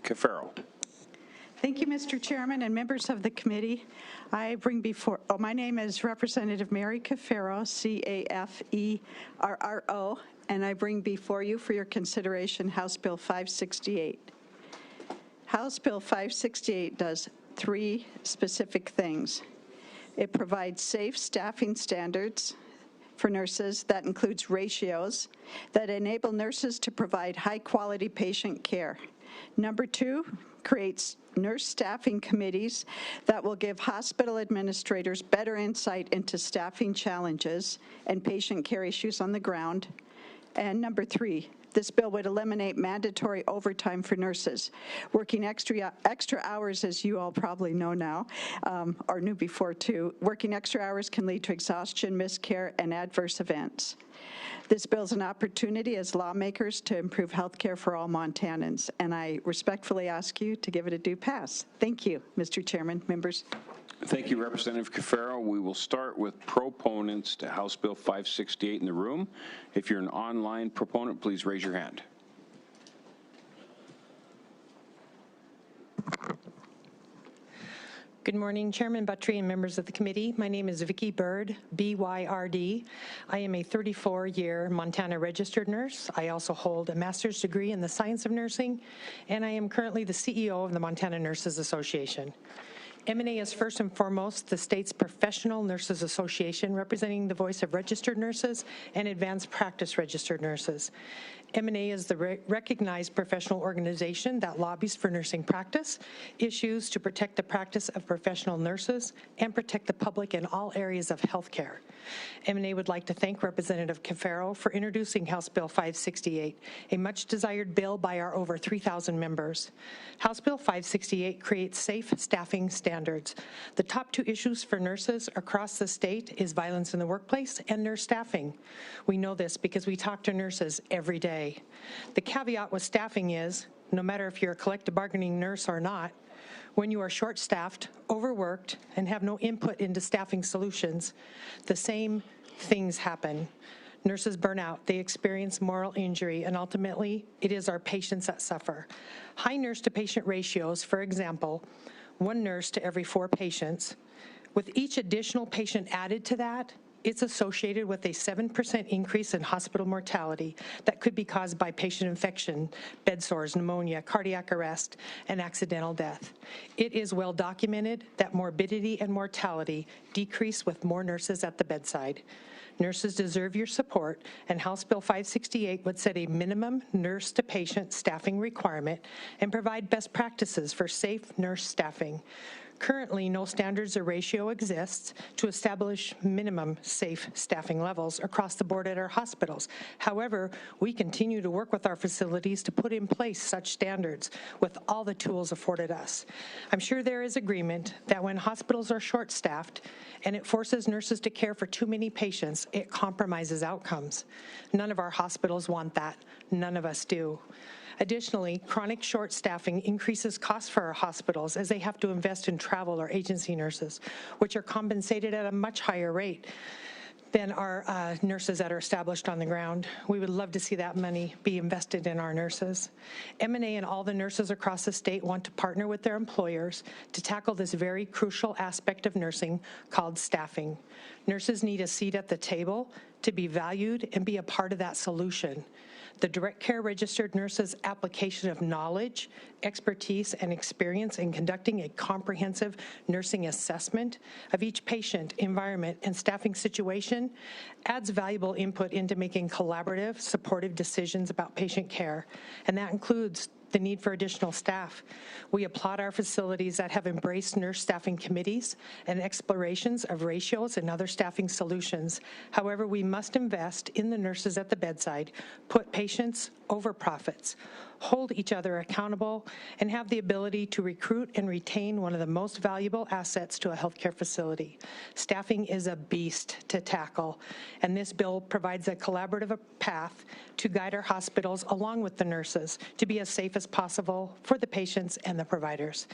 Cafaro. Thank you, Mr. Chairman and members of the committee. I bring before, my name is Representative Mary Cafaro, C-A-F-E-R-R-O, and I bring before you for your consideration House Bill 568. House Bill 568 does three specific things. It provides safe staffing standards for nurses that includes ratios that enable nurses to provide high-quality patient care. Number two, creates nurse staffing committees that will give hospital administrators better insight into staffing challenges and patient care issues on the ground. And number three, this bill would eliminate mandatory overtime for nurses. Working extra hours, as you all probably know now, or knew before too, working extra hours can lead to exhaustion, missed care, and adverse events. This bill is an opportunity as lawmakers to improve health care for all Montanans, and I respectfully ask you to give it a due pass. Thank you, Mr. Chairman, members. Thank you, Representative Cafaro. We will start with proponents to House Bill 568 in the room. If you're an online proponent, please raise your hand. Good morning, Chairman Buttry and members of the committee. My name is Vicki Bird, B-Y-R-D. I am a 34-year Montana registered nurse. I also hold a master's degree in the science of nursing, and I am currently the CEO of the Montana Nurses Association. MNA is first and foremost the state's professional nurses association, representing the voice of registered nurses and advanced practice registered nurses. MNA is the recognized professional organization that lobbies for nursing practice issues to protect the practice of professional nurses and protect the public in all areas of healthcare. MNA would like to thank Representative Cafaro for introducing House Bill 568, a much desired bill by our over 3,000 members. House Bill 568 creates safe staffing standards. The top two issues for nurses across the state is violence in the workplace and nurse staffing. We know this because we talk to nurses every day. The caveat with staffing is, no matter if you're a collective bargaining nurse or not, when you are short-staffed, overworked, and have no input into staffing solutions, the same things happen. Nurses burn out, they experience moral injury, and ultimately, it is our patients that suffer. High nurse-to-patient ratios, for example, 1 nurse to every 4 patients, with each additional patient added to that, it's associated with a 7% increase in hospital mortality that could be caused by patient infection, bed sores, pneumonia, cardiac arrest, and accidental death. It is well documented that morbidity and mortality decrease with more nurses at the bedside. Nurses deserve your support, and House Bill 568 would set a minimum nurse-to-patient staffing requirement and provide best practices for safe nurse staffing. Currently, no standards or ratio exists to establish minimum safe staffing levels across the board at our hospitals. However, we continue to work with our facilities to put in place such standards with all the tools afforded us. I'm sure there is agreement that when hospitals are short-staffed and it forces nurses to care for too many patients, it compromises outcomes. None of our hospitals want that. None of us do. Additionally, chronic short staffing increases costs for our hospitals as they have to invest in travel or agency nurses, which are compensated at a much higher rate than our nurses that are established on the ground. We would love to see that money be invested in our nurses. MNA and all the nurses across the state want to partner with their employers to tackle this very crucial aspect of nursing called staffing. Nurses need a seat at the table to be valued and be a part of that solution. The direct care registered nurse's application of knowledge, expertise, and experience in conducting a comprehensive nursing assessment of each patient, environment, and staffing situation adds valuable input into making collaborative, supportive decisions about patient care, and that includes the need for additional staff. We applaud our facilities that have embraced nurse staffing committees and explorations of ratios and other staffing solutions. However, we must invest in the nurses at the bedside, put patients over profits, hold each other accountable, and have the ability to recruit and retain one of the most valuable assets to a healthcare facility. Staffing is a beast to tackle, and this bill provides a collaborative path to guide our hospitals along with the nurses to be as safe as possible for the patients and the providers.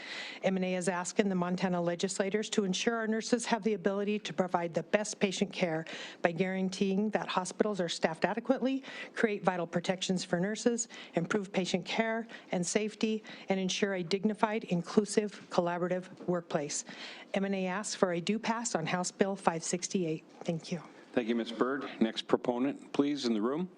MNA is asking the Montana legislators to ensure our nurses have the ability to provide the best patient care by guaranteeing that hospitals are staffed adequately, create vital protections for nurses, improve patient care and safety, and ensure a dignified, inclusive, collaborative workplace. MNA asks for a due pass on House Bill 568. Thank you. Thank you, Ms. Byrd. Next proponent, please, in the room.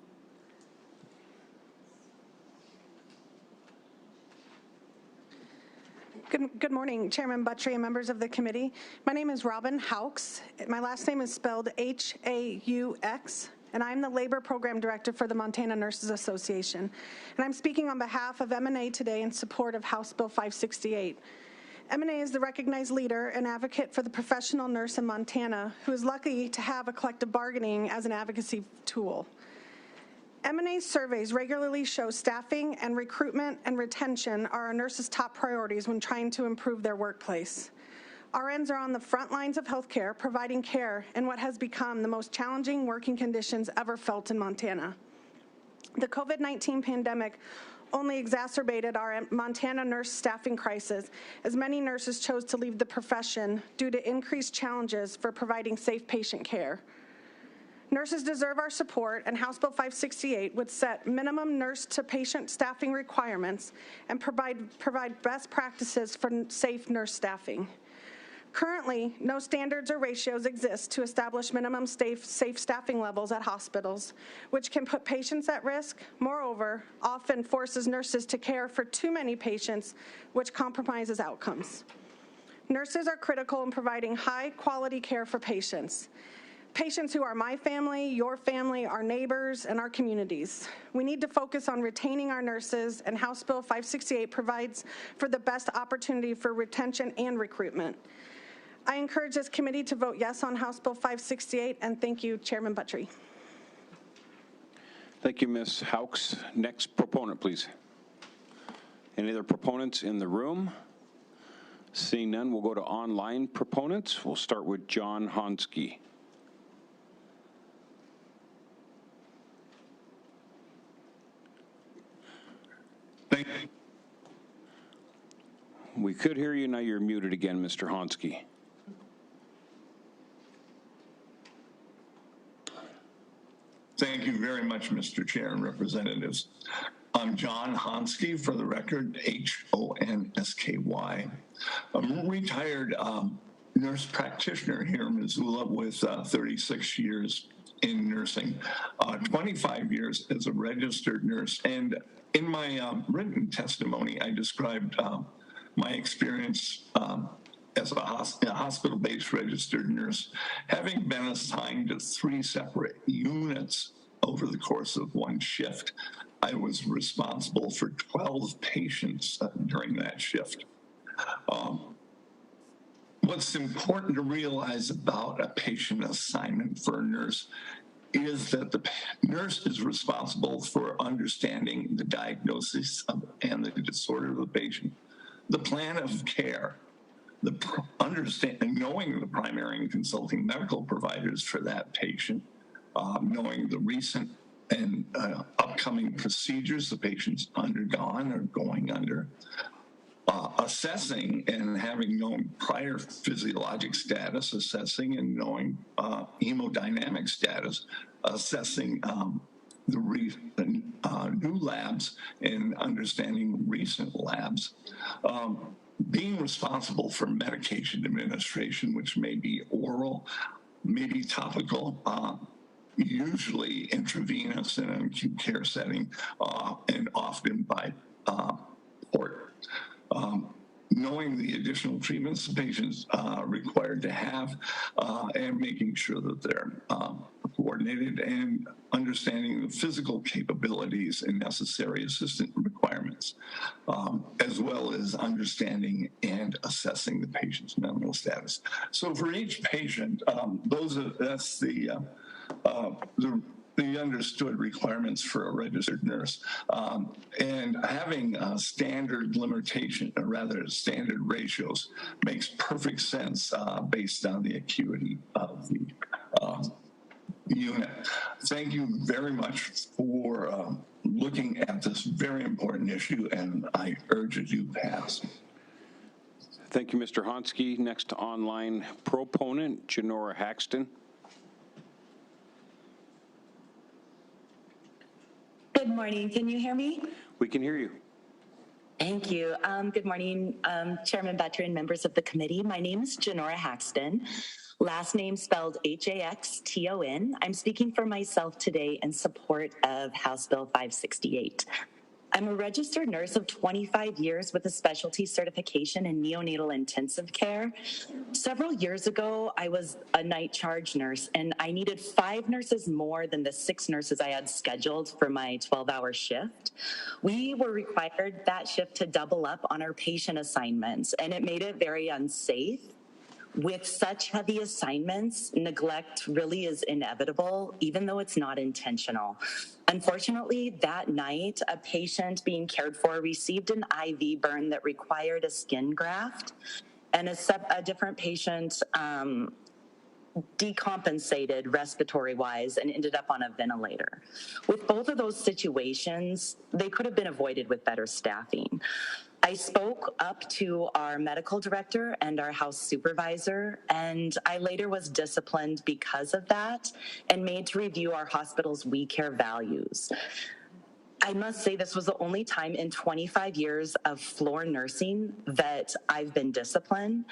Good morning, Chairman Buttry and members of the committee. My name is Robin Haux. My last name is spelled H-A-U-X, and I'm the Labor Program Director for the Montana Nurses Association. And I'm speaking on behalf of MNA today in support of House Bill 568. MNA is the recognized leader and advocate for the professional nurse in Montana who is lucky to have a collective bargaining as an advocacy tool. MNA's surveys regularly show staffing and recruitment and retention are our nurses' top priorities when trying to improve their workplace. RNs are on the front lines of healthcare, providing care in what has become the most challenging working conditions ever felt in Montana. The COVID-19 pandemic only exacerbated our Montana nurse staffing crisis, as many nurses chose to leave the profession due to increased challenges for providing safe patient care. Nurses deserve our support, and House Bill 568 would set minimum nurse-to-patient staffing requirements and provide best practices for safe nurse staffing. Currently, no standards or ratios exist to establish minimum safe staffing levels at hospitals, which can put patients at risk. Moreover, often forces nurses to care for too many patients, which compromises outcomes. Nurses are critical in providing high-quality care for patients. Patients who are my family, your family, our neighbors, and our communities. We need to focus on retaining our nurses, and House Bill 568 provides for the best opportunity for retention and recruitment. I encourage this committee to vote yes on House Bill 568, and thank you, Chairman Buttry. Thank you, Ms. Haux. Next proponent, please. Any other proponents in the room? Seeing none, we'll go to online proponents. We'll start with John Honsky. Thank you. We could hear you, now you're muted again, Mr. Honsky. Thank you very much, Mr. Chair and representatives. I'm John Honsky, for the record, H-O-N-S-K-Y. I'm a retired nurse practitioner here in Missoula with 36 years in nursing, 25 years as a registered nurse. And in my written testimony, I described my experience as a hospital-based registered nurse, having been assigned to 3 separate units over the course of one shift. I was responsible for 12 patients during that shift. What's important to realize about a patient assignment for a nurse is that the nurse is responsible for understanding the diagnosis and the disorder of the patient, the plan of care, knowing the primary and consulting medical providers for that patient, knowing the recent and upcoming procedures the patient's undergone or going under, assessing and having known prior physiologic status, assessing and knowing hemodynamic status, assessing the new labs and understanding recent labs, being responsible for medication administration, which may be oral, maybe topical, usually intravenous in an acute care setting, and often by port. Knowing the additional treatments the patients are required to have, and making sure that they're coordinated, and understanding the physical capabilities and necessary assistant requirements, as well as understanding and assessing the patient's mental status. So for each patient, that's the understood requirements for a registered nurse, and having standard limitation, or rather standard ratios, makes perfect sense based on the acuity of the unit. Thank you very much for looking at this very important issue, and I urge you to pass. Thank you, Mr. Honsky. Next online proponent, Janora Good Good morning. Can you hear me? We can hear you. Thank you. Good morning, Chairman Battery and members of the committee. My name is Janora Haxton. Last name spelled Haxton. I'm speaking for myself today in support of House Bill 568. I'm a registered nurse of 25 years with a specialty certification in neonatal intensive care. Several years ago, I was a night charge nurse, and I needed 5 nurses more than the 6 nurses I had scheduled for my 12-hour shift. We were required that shift to double up on our patient assignments, and it made it very unsafe. With such heavy assignments, neglect really is inevitable, even though it's not intentional. Unfortunately, that night, a patient being cared for received an IV burn that required a skin graft, and a different patient decompensated respiratory-wise and ended up on a ventilator. With both of those situations, they could have been avoided with better staffing. I spoke up to our medical director and our house supervisor, and I later was disciplined because of that and made to review our hospital's We Care values. I must say this was the only time in 25 years of floor nursing that I've been disciplined.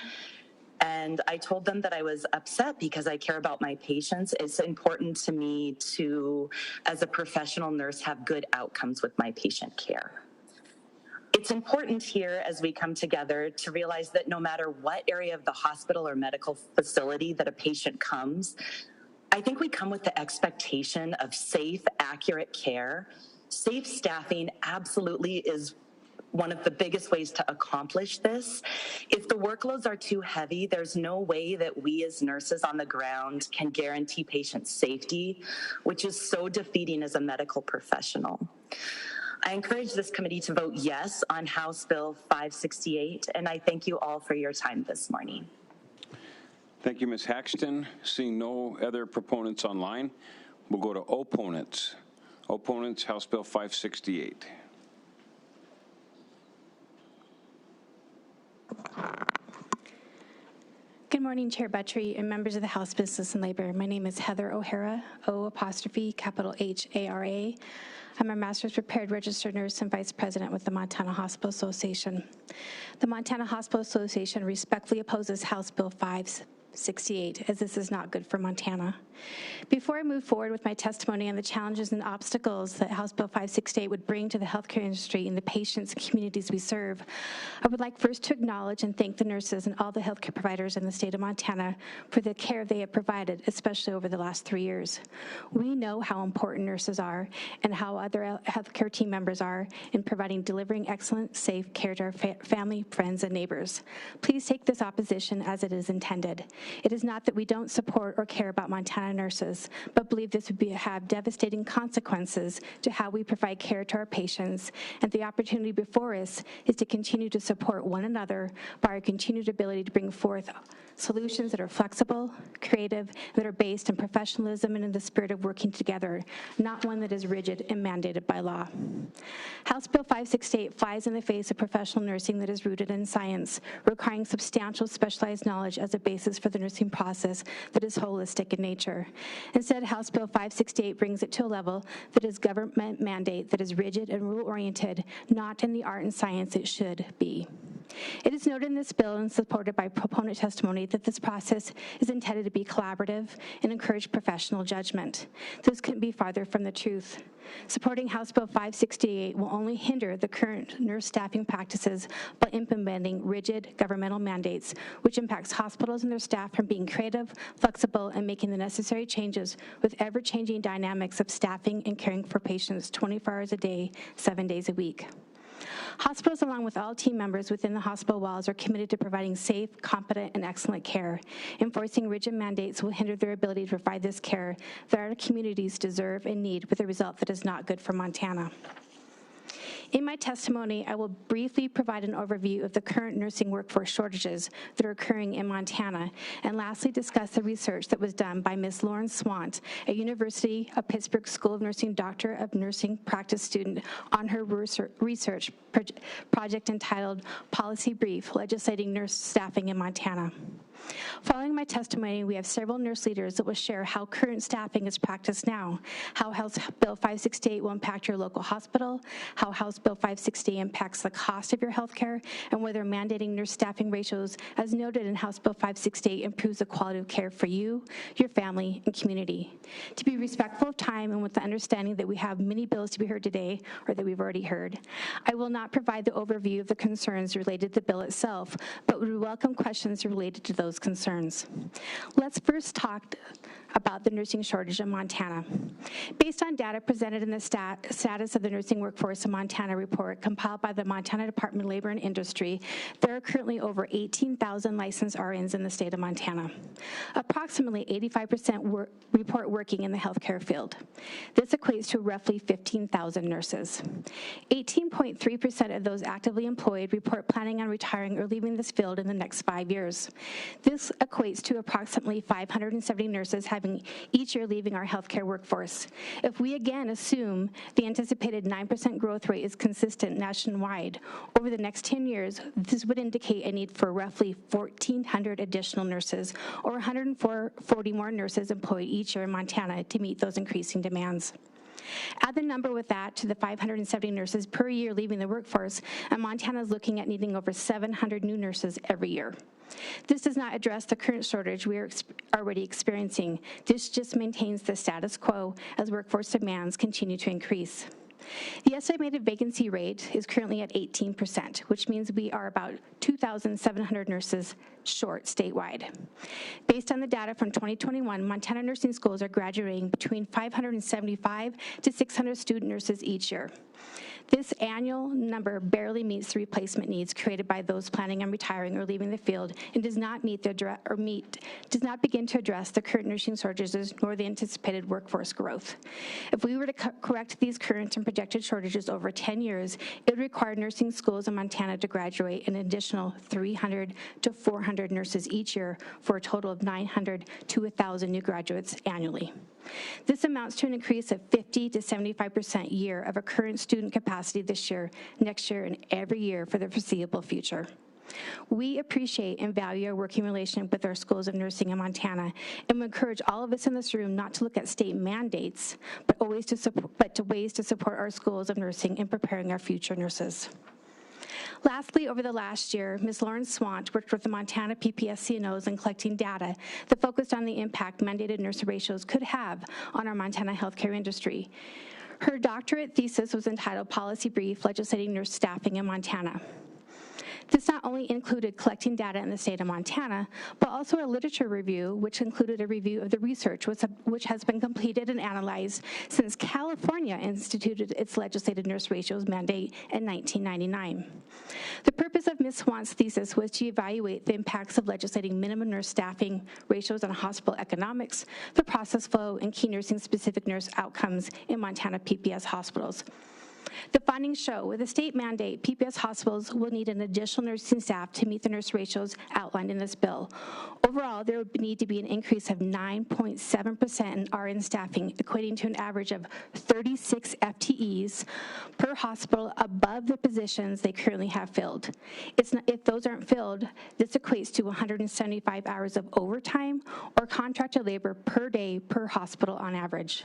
And I told them that I was upset because I care about my patients. It's important to me to, as a professional nurse, have good outcomes with my patient care. It's important here as we come together to realize that no matter what area of the hospital or medical facility that a patient comes, I think we come with the expectation of safe, accurate care. Safe staffing absolutely is one of the biggest ways to accomplish this. If the workloads are too heavy, there's no way that we as nurses on the ground can guarantee patient safety, which is so defeating as a medical professional. I encourage this committee to vote yes on House Bill 568, and I thank you all for your time this morning. Thank you, Ms. Haxton. Seeing no other proponents online, we'll go to opponents. Opponents, House Bill 568. Good morning, Chair Buttrey and members of the House Business and Labor. My name is Heather O'Hara, O''Hara. I'm a Master's Prepared Registered Nurse and Vice President with the Montana Hospital Association. The Montana Hospital Association respectfully opposes House Bill 568, as this is not good for Montana. Before I move forward with my testimony on the challenges and obstacles that House Bill 568 would bring to the healthcare industry and the patients and communities we serve, I would like first to acknowledge and thank the nurses and all the healthcare providers in the state of Montana for the care they have provided, especially over the last 3 years. We know how important nurses are and how other healthcare team members are in delivering excellent, safe care to our family, friends, and neighbors. Please take this opposition as it is intended. It is not that we don't support or care about Montana nurses, but believe this would have devastating consequences to how we provide care to our patients, and the opportunity before us is to continue to support one another by our continued ability to bring forth solutions that are flexible, creative, that are based in professionalism and in the spirit of working together, not one that is rigid and mandated by law. House Bill 568 flies in the face of professional nursing that is rooted in science, requiring substantial specialized knowledge as a basis for the nursing process that is holistic in nature. Instead, House Bill 568 brings it to a level that is government mandate, that is rigid and rule-oriented, not in the art and science it should be. It is noted in this bill and supported by proponent testimony that this process is intended to be collaborative and encourage professional judgment. This couldn't be farther from the truth. Supporting House Bill 568 will only hinder the current nurse staffing practices by implementing rigid governmental mandates, which impacts hospitals and their staff from being creative, flexible, and making the necessary changes with ever-changing dynamics of staffing and caring for patients 24 hours a day, 7 days a week. Hospitals, along with all team members within the hospital walls, are committed to providing safe, competent, and excellent care. Enforcing rigid mandates will hinder their ability to provide this care that our communities deserve and need, with a result that is not good for Montana. In my testimony, I will briefly provide an overview of the current nursing workforce shortages that are occurring in Montana, and lastly discuss the research that was done by Ms. Lauren Swant, a University of Pittsburgh School of Nursing Doctor of Nursing practice student, on her research project entitled Policy Brief, Legislating Nurse Staffing in Montana. Following my testimony, we have several nurse leaders that will share how current staffing is practiced now, how House Bill 568 will impact your local hospital, how House Bill 568 impacts the cost of your health care, and whether mandating nurse staffing ratios, as noted in House Bill 568, improves the quality of care for you, your family, and community. To be respectful of time and with the understanding that we have many bills to be heard today, or that we've already heard, I will not provide the overview of the concerns related to the bill itself, but would welcome questions related to those concerns. Let's first talk about the nursing shortage in Montana. Based on data presented in the status of the nursing workforce in Montana report compiled by the Montana Department of Labor and Industry, there are currently over 18,000 licensed RNs in the state of Montana. Approximately 85% report working in the healthcare field. This equates to roughly 15,000 nurses. 18.3% of those actively employed report planning on retiring or leaving this field in the next 5 years. This equates to approximately 570 nurses having each year leaving our healthcare workforce. If we again assume the anticipated 9% growth rate is consistent nationwide over the next 10 years, this would indicate a need for roughly 1,400 additional nurses or 140 more nurses employed each year in Montana to meet those increasing demands. Add the number with that to the 570 nurses per year leaving the workforce, and Montana is looking at needing over 700 new nurses every year. This does not address the current shortage we are already experiencing. This just maintains the status quo as workforce demands continue to increase. The estimated vacancy rate is currently at 18%, which means we are about 2,700 nurses short statewide. Based on the data from 2021, Montana nursing schools are graduating between 575 to 600 student nurses each year. This annual number barely meets the replacement needs created by those planning on retiring or leaving the field, and does not does not begin to address the current nursing shortages nor the anticipated workforce growth. If we were to correct these current and projected shortages over 10 years, it would require nursing schools in Montana to graduate an additional 300 to 400 nurses each year for a total of 900 to 1,000 new graduates annually. This amounts to an increase of 50 to 75% year of our current student capacity this year, next year, and every year for the foreseeable future. We appreciate and value our working relationship with our schools of nursing in Montana, and we encourage all of us in this room not to look at state mandates, but to ways to support our schools of nursing in preparing our future nurses. Lastly, over the last year, Ms. Lauren Swant worked with the Montana PPS CNOs in collecting data that focused on the impact mandated nurse ratios could have on our Montana healthcare industry. Her doctorate thesis was entitled Policy Brief, Legislating Nurse Staffing in Montana. This not only included collecting data in the state of Montana, but also a literature review, which included a review of the research, which has been completed and analyzed since California instituted its legislated nurse ratios mandate in 1999. The purpose of Ms. Swant's thesis was to evaluate the impacts of legislating minimum nurse staffing ratios on hospital economics, the process flow, and key nursing-specific nurse outcomes in Montana PPS hospitals. The findings show with a state mandate, PPS hospitals will need an additional nursing staff to meet the nurse ratios outlined in this bill. Overall, there would need to be an increase of 9.7% in RN staffing, equating to an average of 36 FTEs per hospital above the positions they currently have filled. If those aren't filled, this equates to 175 hours of overtime or contracted labor per day per hospital on average.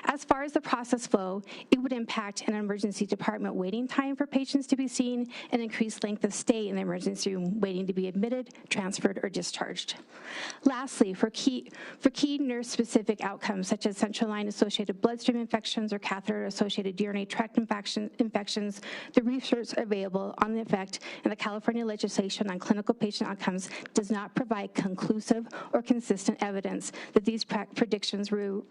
As far as the process flow, it would impact an emergency department waiting time for patients to be seen and increased length of stay in the emergency room waiting to be admitted, transferred, or discharged. Lastly, for key nurse-specific outcomes such as central line-associated bloodstream infections or catheter-associated urinary tract infections, the research available on the effect in the California legislation on clinical patient outcomes does not provide conclusive or consistent evidence that these predictions were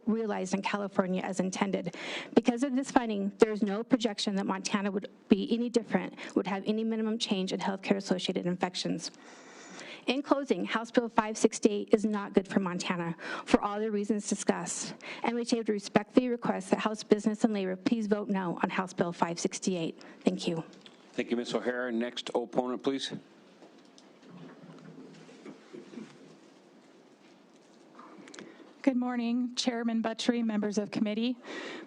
realized in California as intended. Because of this finding, there is no projection that Montana would be any different, would have any minimum change in healthcare-associated infections. In closing, House Bill 568 is not good for Montana for all the reasons discussed, and we would respectfully request that House Business and Labor please vote no on House Bill 568. Thank you. Thank you, Ms. O'Hara. Next opponent, please. Good morning, Chairman Buttrey, members of committee.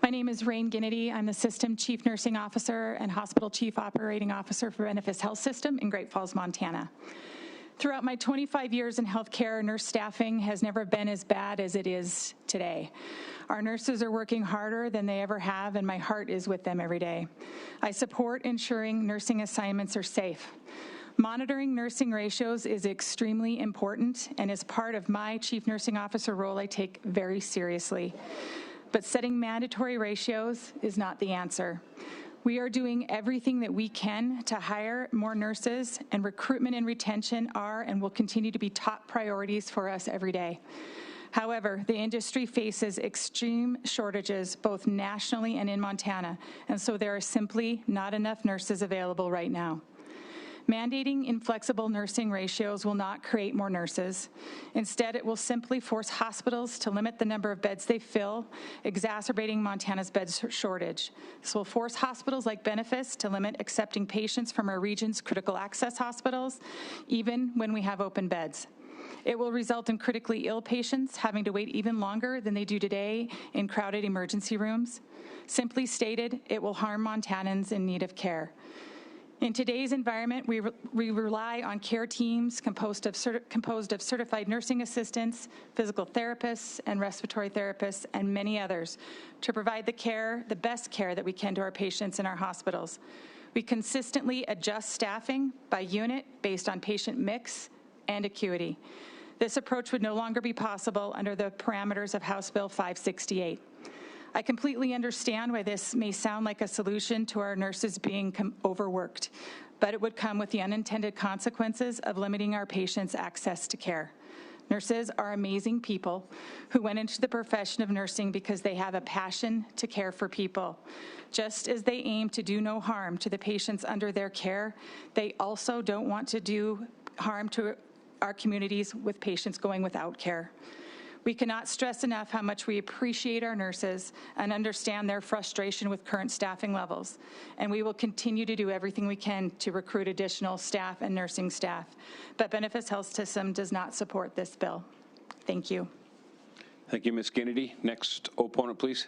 My name is Rain Ginnity. I'm the System Chief Nursing Officer and Hospital Chief Operating Officer for Benefis Health System in Great Falls, Montana. Throughout my 25 years in healthcare, nurse staffing has never been as bad as it is today. Our nurses are working harder than they ever have, and my heart is with them every day. I support ensuring nursing assignments are safe. Monitoring nursing ratios is extremely important, and as part of my Chief Nursing Officer role, I take very seriously. But setting mandatory ratios is not the answer. We are doing everything that we can to hire more nurses, and recruitment and retention are and will continue to be top priorities for us every day. However, the industry faces extreme shortages both nationally and in Montana, and so there are simply not enough nurses available right now. Mandating inflexible nursing ratios will not create more nurses. Instead, it will simply force hospitals to limit the number of beds they fill, exacerbating Montana's bed shortage. This will force hospitals like Benefice to limit accepting patients from our region's critical access hospitals, even when we have open beds. It will result in critically ill patients having to wait even longer than they do today in crowded emergency rooms. Simply stated, it will harm Montanans in need of care. In today's environment, we rely on care teams composed of certified nursing assistants, physical therapists, and respiratory therapists, and many others to provide the best care that we can to our patients in our hospitals. We consistently adjust staffing by unit based on patient mix and acuity. This approach would no longer be possible under the parameters of House Bill 568. I completely understand why this may sound like a solution to our nurses being overworked, but it would come with the unintended consequences of limiting our patients' access to care. Nurses are amazing people who went into the profession of nursing because they have a passion to care for people. Just as they aim to do no harm to the patients under their care, they also don't want to do harm to our communities with patients going without care. We cannot stress enough how much we appreciate our nurses and understand their frustration with current staffing levels, and we will continue to do everything we can to recruit additional staff and nursing staff. But Benefice Health System does not support this bill. Thank you. Thank you, Ms. Kennedy. Next opponent, please.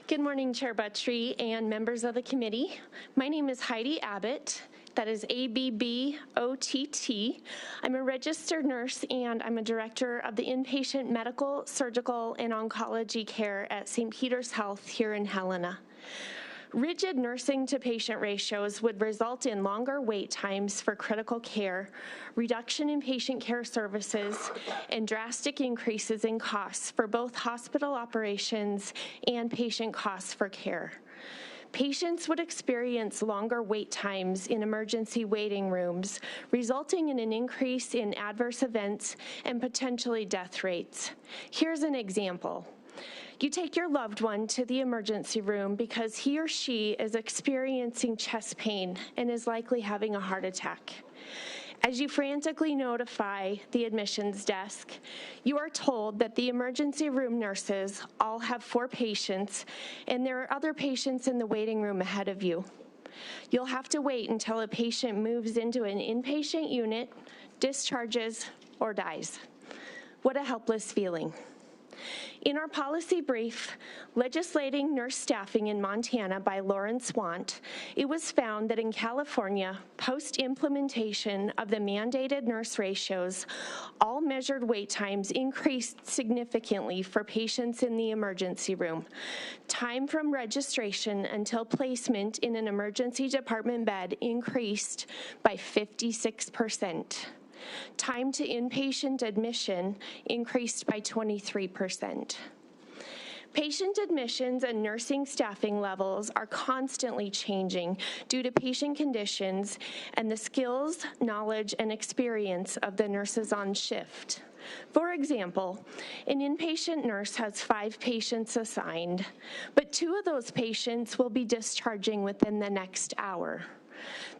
Good morning, Chair Buttry and members of the committee. My name is Heidi Abbott. That is ABBOTT. I'm a registered nurse and I'm a director of the inpatient medical, surgical, and oncology care at St. Peter's Health here in Helena. Rigid nursing to patient ratios would result in longer wait times for critical care, reduction in patient care services, and drastic increases in costs for both hospital operations and patient costs for care. Patients would experience longer wait times in emergency waiting rooms, resulting in an increase in adverse events and potentially death rates. Here's an example. You take your loved one to the emergency room because he or she is experiencing chest pain and is likely having a heart attack. As you frantically notify the admissions desk, you are told that the emergency room nurses all have 4 patients and there are other patients in the waiting room ahead of you. You'll have to wait until a patient moves into an inpatient unit, discharges, or dies. What a helpless feeling. In our policy brief, Legislating Nurse Staffing in Montana by Lauren Swant, it was found that in California, post-implementation of the mandated nurse ratios, all measured wait times increased significantly for patients in the emergency room. Time from registration until placement in an emergency department bed increased by 56%. Time to inpatient admission increased by 23%. Patient admissions and nursing staffing levels are constantly changing due to patient conditions and the skills, knowledge, and experience of the nurses on shift. For example, an inpatient nurse has 5 patients assigned, but 2 of those patients will be discharging within the next hour.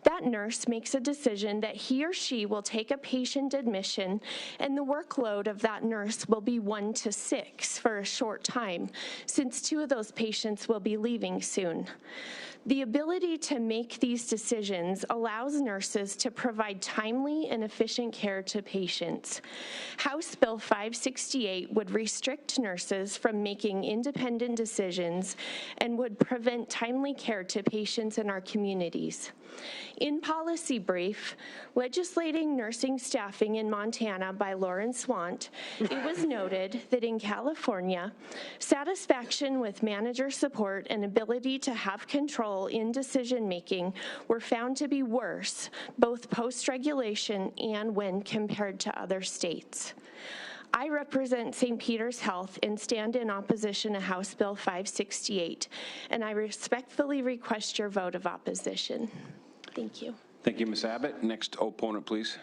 That nurse makes a decision that he or she will take a patient admission, and the workload of that nurse will be 1 to 6 for a short time, since 2 of those patients will be leaving soon. The ability to make these decisions allows nurses to provide timely and efficient care to patients. House Bill 568 would restrict nurses from making independent decisions and would prevent timely care to patients in our communities. In policy brief, Legislating Nursing Staffing in Montana by Lauren SWAT, it was noted that in California, satisfaction with manager support and ability to have control in decision-making were found to be worse, both post-regulation and when compared to other states. I represent St. Peter's Health and stand in opposition to House Bill 568, and I respectfully request your vote of opposition. Thank you. Thank you, Ms. Abbott. Next opponent, please.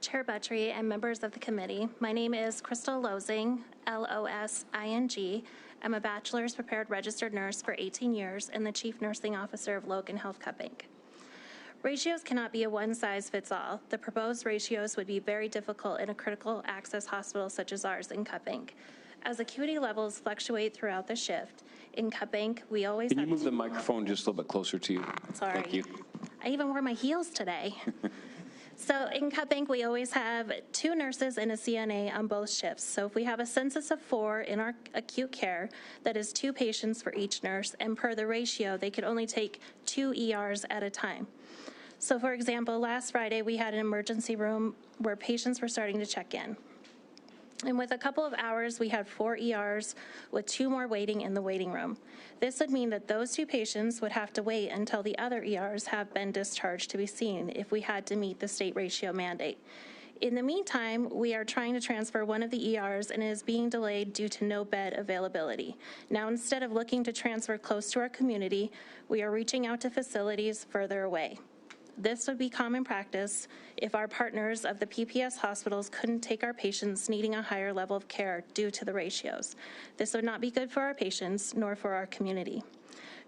Chair Buttry and members of the committee, my name is Crystal Losing, L-O-S-I-N-G. I'm a bachelor's prepared registered nurse for 18 years and the chief nursing officer of Logan Health Cup Inc. Ratios cannot be a one-size-fits-all. The proposed ratios would be very difficult in a critical access hospital such as ours in Cup Inc. As acuity levels fluctuate throughout the shift, in Cup Inc, we always Can you move the microphone just a little bit closer to you? Sorry. Thank you. I even wore my heels today. So in Cup Inc, we always have 2 nurses and a CNA on both shifts. So if we have a census of 4 in our acute care, that is 2 patients for each nurse, and per the ratio, they could only take 2 ERs at a time. So for example, last Friday, we had an emergency room where patients were starting to check in. And with a couple of hours, we had 4 ERs with 2 more waiting in the waiting room. This would mean that those 2 patients would have to wait until the other ERs have been discharged to be seen if we had to meet the state ratio mandate. In the meantime, we are trying to transfer one of the ERs and it is being delayed due to no bed availability. Now, instead of looking to transfer close to our community, we are reaching out to facilities further away. This would be common practice if our partners of the PPS hospitals couldn't take our patients needing a higher level of care due to the ratios. This would not be good for our patients nor for our community.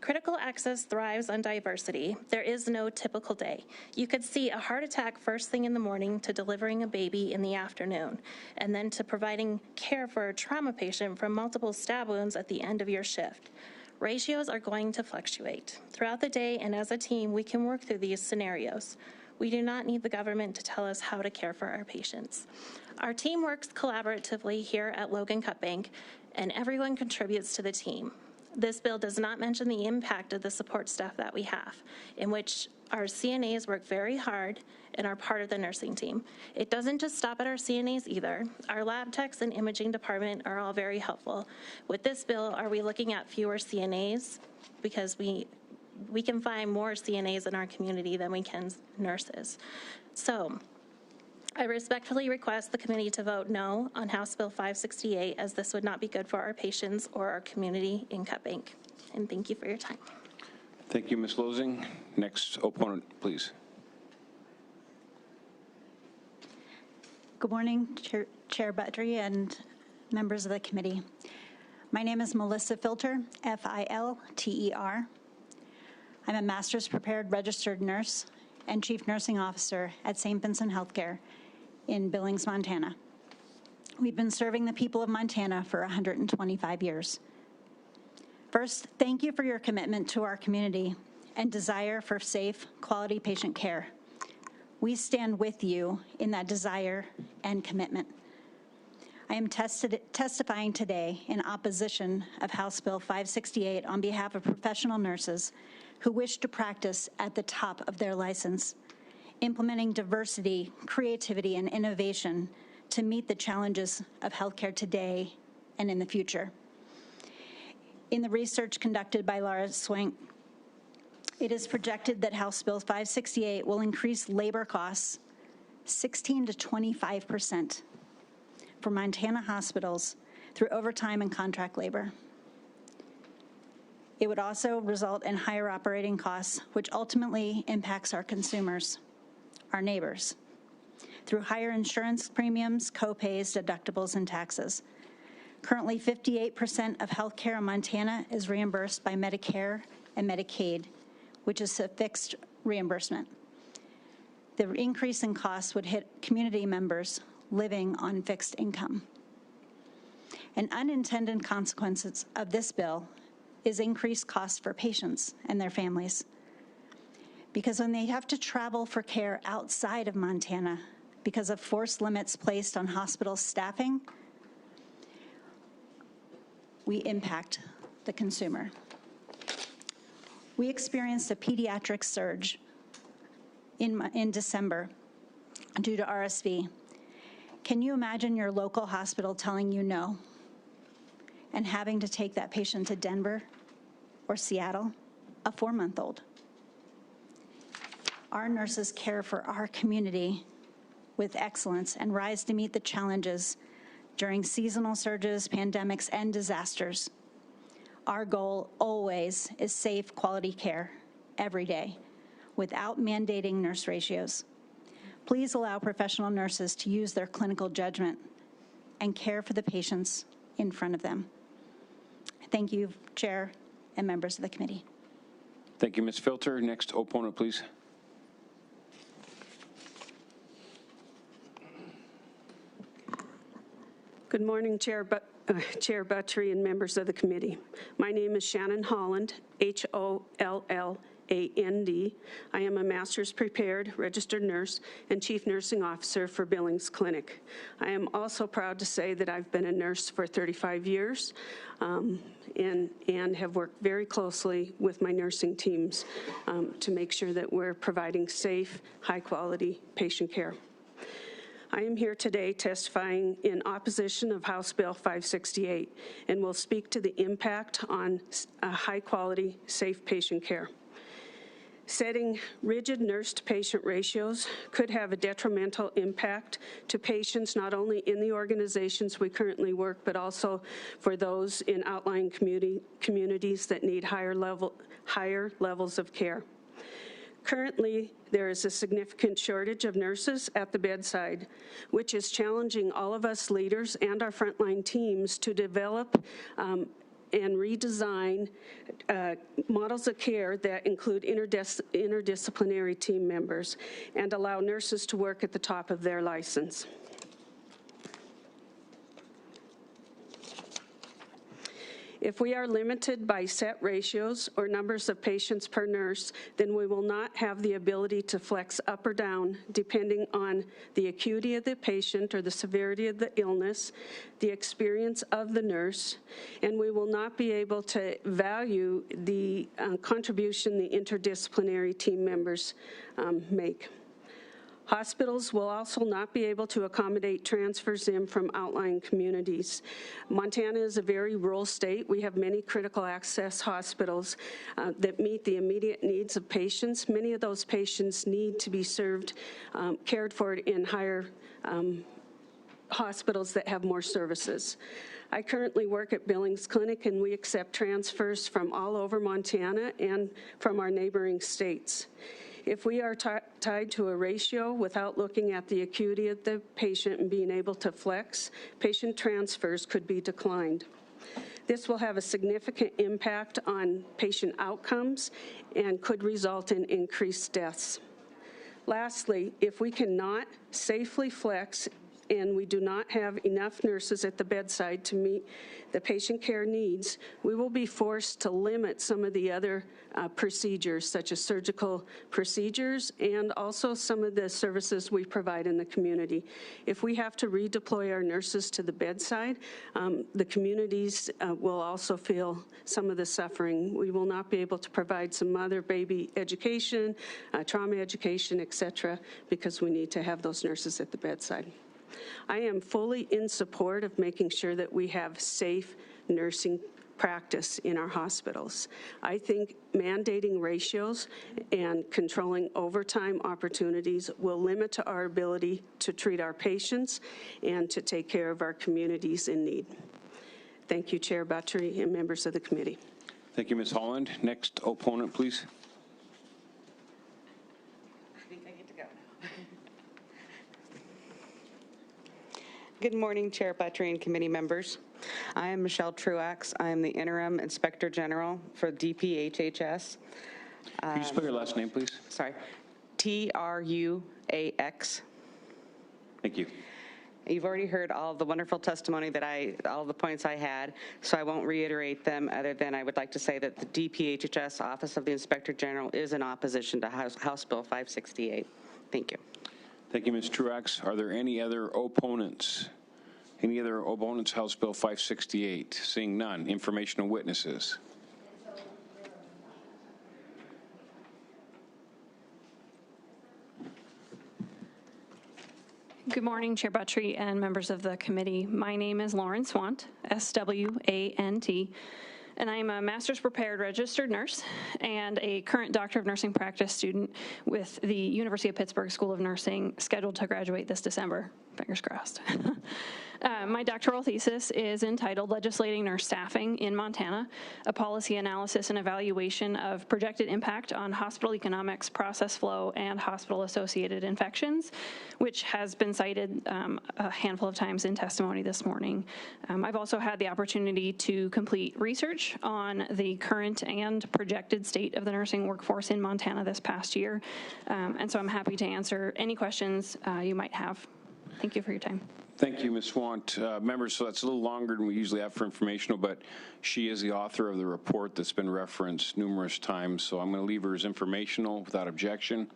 Critical access thrives on diversity. There is no typical day. You could see a heart attack first thing in the morning to delivering a baby in the afternoon, and then to providing care for a trauma patient from multiple stab wounds at the end of your shift. Ratios are going to fluctuate. Throughout the day and as a team, we can work through these scenarios. We do not need the government to tell us how to care for our patients. Our team works collaboratively here at Logan Cup Inc, and everyone contributes to the team. This bill does not mention the impact of the support staff that we have, in which our CNAs work very hard and are part of the nursing team. It doesn't just stop at our CNAs either. Our lab techs and imaging department are all very helpful. With this bill, are we looking at fewer CNAs? Because we can find more CNAs in our community than we can nurses. So I respectfully request the committee to vote no on House Bill 568, as this would not be good for our patients or our community in Cup Inc. And thank you for your time. Thank you, Ms. Losing. Next opponent, please. Good morning, Chair Buttry and members of the committee. My name is Melissa Filter, F-I-L-T-E-R. I'm a master's prepared registered nurse and chief nursing officer at St. Vincent Healthcare in Billings, Montana. We've been serving the people of Montana for 125 years. First, thank you for your commitment to our community and desire for safe, quality patient care. We stand with you in that desire and commitment. I am testifying today in opposition of House Bill 568 on behalf of professional nurses who wish to practice at the top of their license, implementing diversity, creativity, and innovation to meet the challenges of healthcare today and in the future. In the research conducted by Laura Swank, it is projected that House Bill 568 will increase labor costs 16 to 25% for Montana hospitals through overtime and contract labor. It would also result in higher operating costs, which ultimately impacts our consumers, our neighbors, through higher insurance premiums, co-pays, deductibles, and taxes. Currently, 58% of health care in Montana is reimbursed by Medicare and Medicaid, which is a fixed reimbursement. The increase in costs would hit community members living on fixed income. An unintended consequence of this bill is increased costs for patients and their families. Because when they have to travel for care outside of Montana because of forced limits placed on hospital staffing, we impact the consumer. We experienced a pediatric surge in December due to RSV. Can you imagine your local hospital telling you no and having to take that patient to Denver or Seattle, a 4-month-old? Our nurses care for our community with excellence and rise to meet the challenges during seasonal surges, pandemics, and disasters. Our goal always is safe, quality care every day without mandating nurse ratios. Please allow professional nurses to use their clinical judgment and care for the patients in front of them. Thank you, Chair and members of the committee. Thank you, Ms. Filter. Next opponent, please. Good morning, Chair Buttrey and members of the committee. My name is Shannon Holland, Holland. I am a master's prepared registered nurse and chief nursing officer for Billings Clinic. I am also proud to say that I've been a nurse for 35 years and have worked very closely with my nursing teams to make sure that we're providing safe, high-quality patient care. I am here today testifying in opposition of House Bill 568 and will speak to the impact on high-quality, safe patient care. Setting rigid nurse-to-patient ratios could have a detrimental impact to patients not only in the organizations we currently work, but also for those in outlying communities that need higher levels of care. Currently, there is a significant shortage of nurses at the bedside, which is challenging all of us leaders and our frontline teams to develop and redesign models of care that include interdisciplinary team members and allow nurses to work at the top of their license. If we are limited by set ratios or numbers of patients per nurse, then we will not have the ability to flex up or down depending on the acuity of the patient or the severity of the illness, the experience of the nurse, and we will not be able to value the contribution the interdisciplinary team members make. Hospitals will also not be able to accommodate transfers in from outlying communities. Montana is a very rural state. We have many critical access hospitals that meet the immediate needs of patients. Many of those patients need to be cared for in higher hospitals that have more services. I currently work at Billings Clinic, and we accept transfers from all over Montana and from our neighboring states. If we are tied to a ratio without looking at the acuity of the patient and being able to flex, patient transfers could be declined. This will have a significant impact on patient outcomes and could result in increased deaths. Lastly, if we cannot safely flex and we do not have enough nurses at the bedside to meet the patient care needs, we will be forced to limit some of the other procedures, such as surgical procedures, and also some of the services we provide in the community. If we have to redeploy our nurses to the bedside, the communities will also feel some of the suffering. We will not be able to provide some mother-baby education, trauma education, et cetera, because we need to have those nurses at the bedside. I am fully in support of making sure that we have safe nursing practice in our hospitals. I think mandating ratios and controlling overtime opportunities will limit our ability to treat our patients and to take care of our communities in need. Thank you, Chair Buttrey and members of the committee. Thank you, Ms. Holland. Next opponent, please. Good morning, Chair Buttrey and committee members. I am Michelle Truax. I am the Interim Inspector General for DPHHS. Can you spell your last name, please? Sorry. Truax. Thank you. You've already heard all of the wonderful testimony all the points I had, so I won't reiterate them other than I would like to say that the DPHHS Office of the Inspector General is in opposition to House Bill 568. Thank you. Thank you, Ms. Truax. Are there any other opponents? Any other opponents, House Bill 568? Seeing none. Informational witnesses. Good morning, Chair Buttry and members of the committee. My name is Lauren Swant, S-W-A-N-T, and I am a master's prepared registered nurse and a current Doctor of Nursing practice student with the University of Pittsburgh School of Nursing, scheduled to graduate this December. Fingers crossed. My doctoral thesis is entitled Legislating Nurse Staffing in Montana, a policy analysis and evaluation of projected impact on hospital economics, process flow, and hospital-associated infections, which has been cited a handful of times in testimony this morning. I've also had the opportunity to complete research on the current and projected state of the nursing workforce in Montana this past year, and so I'm happy to answer any questions you might have. Thank you for your time. Thank you, Ms. Swant. Members, so that's a little longer than we usually have for informational, but she is the author of the report that's been referenced numerous times, so I'm going to leave her as informational without objection.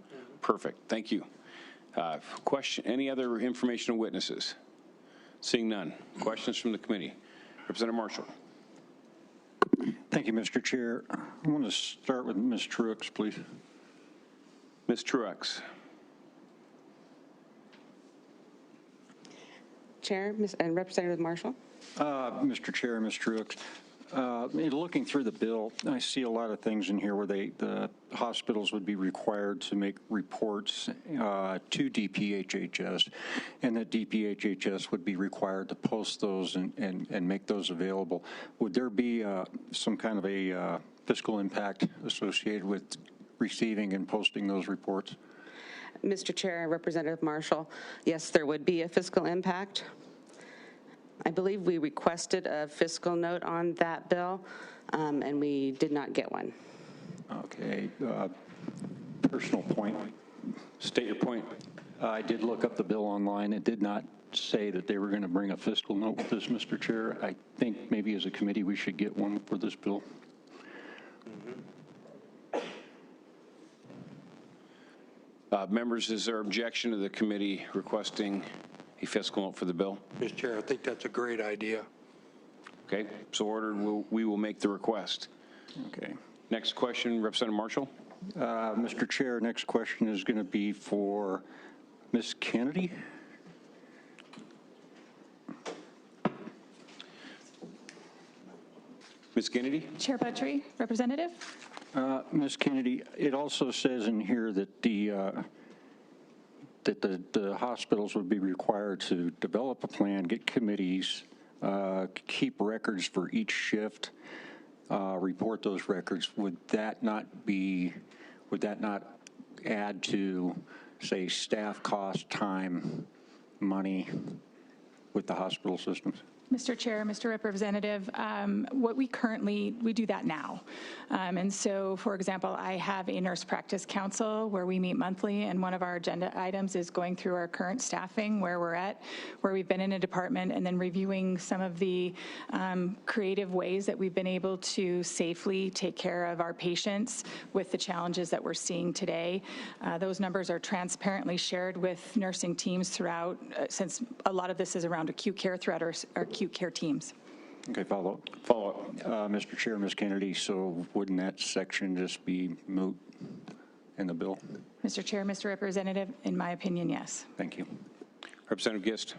Perfect. Thank you. Question? Any other informational witnesses? Seeing none. Questions from the committee? Representative Marshall. Thank you, Mr. Chair. I want to start with Ms. Truax, please. Ms. Truax. Chair and Representative Marshall. Mr. Chair, Ms. Truax, looking through the bill, I see a lot of things in here where the hospitals would be required to make reports to DPHHS, and that DPHHS would be required to post those and make those available. Would there be some kind of a fiscal impact associated with receiving and posting those reports? Mr. Chair, Representative Marshall, yes, there would be a fiscal impact. I believe we requested a fiscal note on that bill, and we did not get one. Okay. Personal point. State your point. I did look up the bill online. It did not say that they were going to bring a fiscal note with this, Mr. Chair. I think maybe as a committee we should get one for this bill. Members, is there objection to the committee requesting a fiscal note for the bill? Mr. Chair, I think that's a great idea. Okay, so ordered. We will make the request. Okay. Next question, Representative Marshall. Mr. Chair, next question is going to be for Ms. Kennedy. Ms. Kennedy. Chair Buttry, Representative. Ms. Kennedy, it also says in here that the hospitals would be required to develop a plan, get committees, keep records for each shift, report those records. Would that not add to, say, staff cost, time, money with the hospital systems? Mr. Chair, Mr. Representative, what we do that now. And so, for example, I have a nurse practice council where we meet monthly, and one of our agenda items is going through our current staffing, where we're at, where we've been in a department, and then reviewing some of the creative ways that we've been able to safely take care of our patients with the challenges that we're seeing today. Those numbers are transparently shared with nursing teams throughout, since a lot of this is around acute care throughout our acute care teams. Okay, follow up. Mr. Chair, Ms. Kennedy, so wouldn't that section just be moot in the bill? Mr. Chair, Mr. Representative, in my opinion, yes. Thank you. Representative Gist.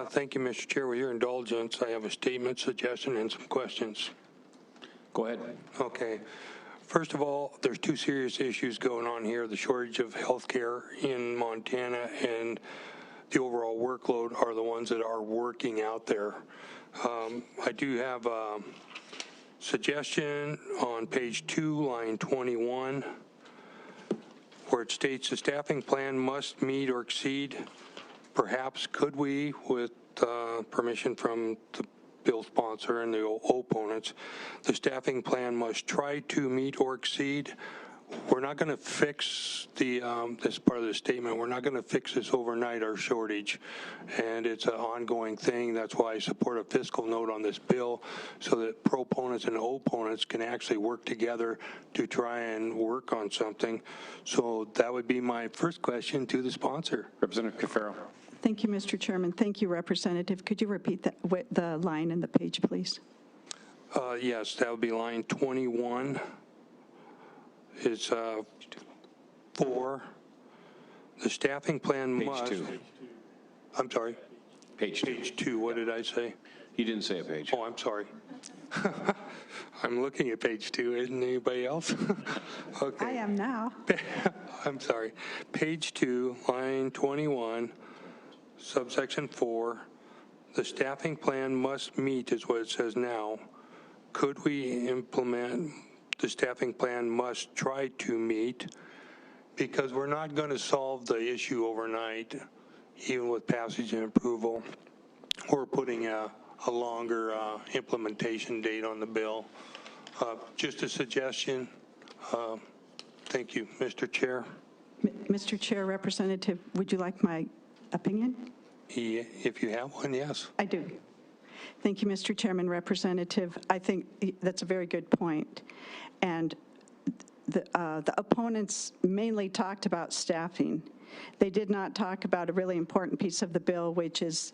Thank you, Mr. Chair. With your indulgence, I have a statement, suggestion, and some questions. Go ahead. Okay. First of all, there's two serious issues going on here: the shortage of health care in Montana and the overall workload are the ones that are working out there. I do have a suggestion on page 2, line 21, where it states the staffing plan must meet or exceed. Perhaps could we, with permission from the bill sponsor and the opponents, the staffing plan must try to meet or exceed we're not going to fix the this part of the statement. We're not going to fix this overnight, our shortage, and it's an ongoing thing. That's why I support a fiscal note on this bill, so that proponents and opponents can actually work together to try and work on something. So that would be my first question to the sponsor. Representative Cafaro. Thank you, Mr. Chairman. Thank you, Representative. Could you repeat the line and the page, please? Yes, that would be line 21. It's 4. The staffing plan must. Page 2. I'm sorry. Page 2. Page 2. What did I say? You didn't say a page. Oh, I'm sorry. I'm looking at page 2. Isn't anybody else? Okay. I am now. I'm sorry. Page 2, line 21, subsection 4. The staffing plan must meet is what it says now. Could we implement the staffing plan must try to meet? Because we're not going to solve the issue overnight, even with passage and approval. We're putting a longer implementation date on the bill. Just a suggestion. Thank you, Mr. Chair. Mr. Chair, Representative, would you like my opinion? If you have one, yes. I do. Thank you, Mr. Chairman. Representative, I think that's a very good point. And the opponents mainly talked about staffing. They did not talk about a really important piece of the bill, which is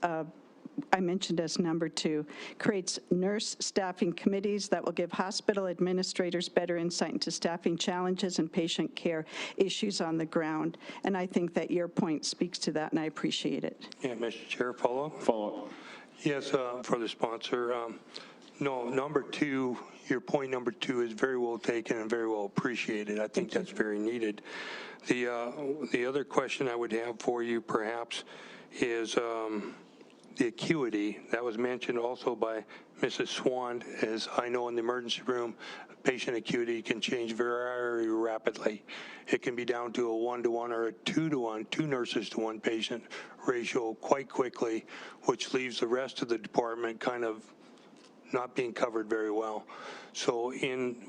I mentioned as number 2, creates nurse staffing committees that will give hospital administrators better insight into staffing challenges and patient care issues on the ground. And I think that your point speaks to that, and I appreciate it. Yeah, Mr. Chair, follow up? Follow up. Yes, for the sponsor. No, number 2, your point number 2 is very well taken and very well appreciated. I think that's very needed. The other question I would have for you perhaps is the acuity that was mentioned also by Mrs. Swan. As I know, in the emergency room, patient acuity can change very rapidly. It can be down to a 1-to-1 or a 2-to-1, 2 nurses to 1 patient ratio quite quickly, which leaves the rest of the department kind of not being covered very well. So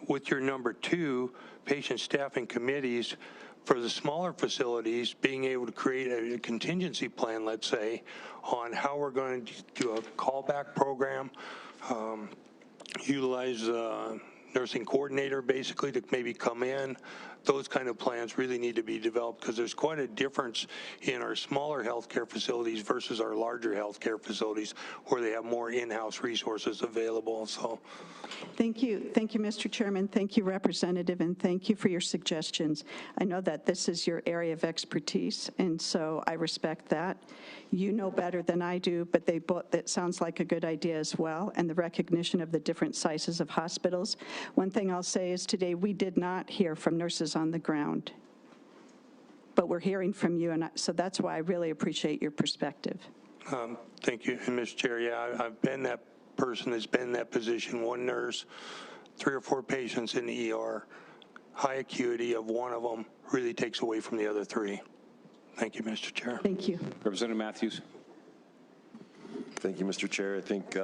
with your number 2, patient staffing committees, for the smaller facilities, being able to create a contingency plan, let's say, on how we're going to do a callback program, utilize a nursing coordinator basically to maybe come in. Those kind of plans really need to be developed because there's quite a difference in our smaller healthcare facilities versus our larger healthcare facilities where they have more in-house resources available. So, thank you, Mr. Chairman. Thank you, Representative, and thank you for your suggestions. I know that this is your area of expertise, and so I respect that. You know better than I do, but that sounds like a good idea as well, and the recognition of the different sizes of hospitals. One thing I'll say is today we did not hear from nurses on the ground, but we're hearing from you, and so that's why I really appreciate your perspective. Thank you. And Mr. Chair, yeah, I've been that person that's been in that position, 1 nurse, 3 or 4 patients in the ER. High acuity of one of them really takes away from the other 3. Thank you, Mr. Chair. Thank you. Representative Matthews. Thank you, Mr. Chair. I think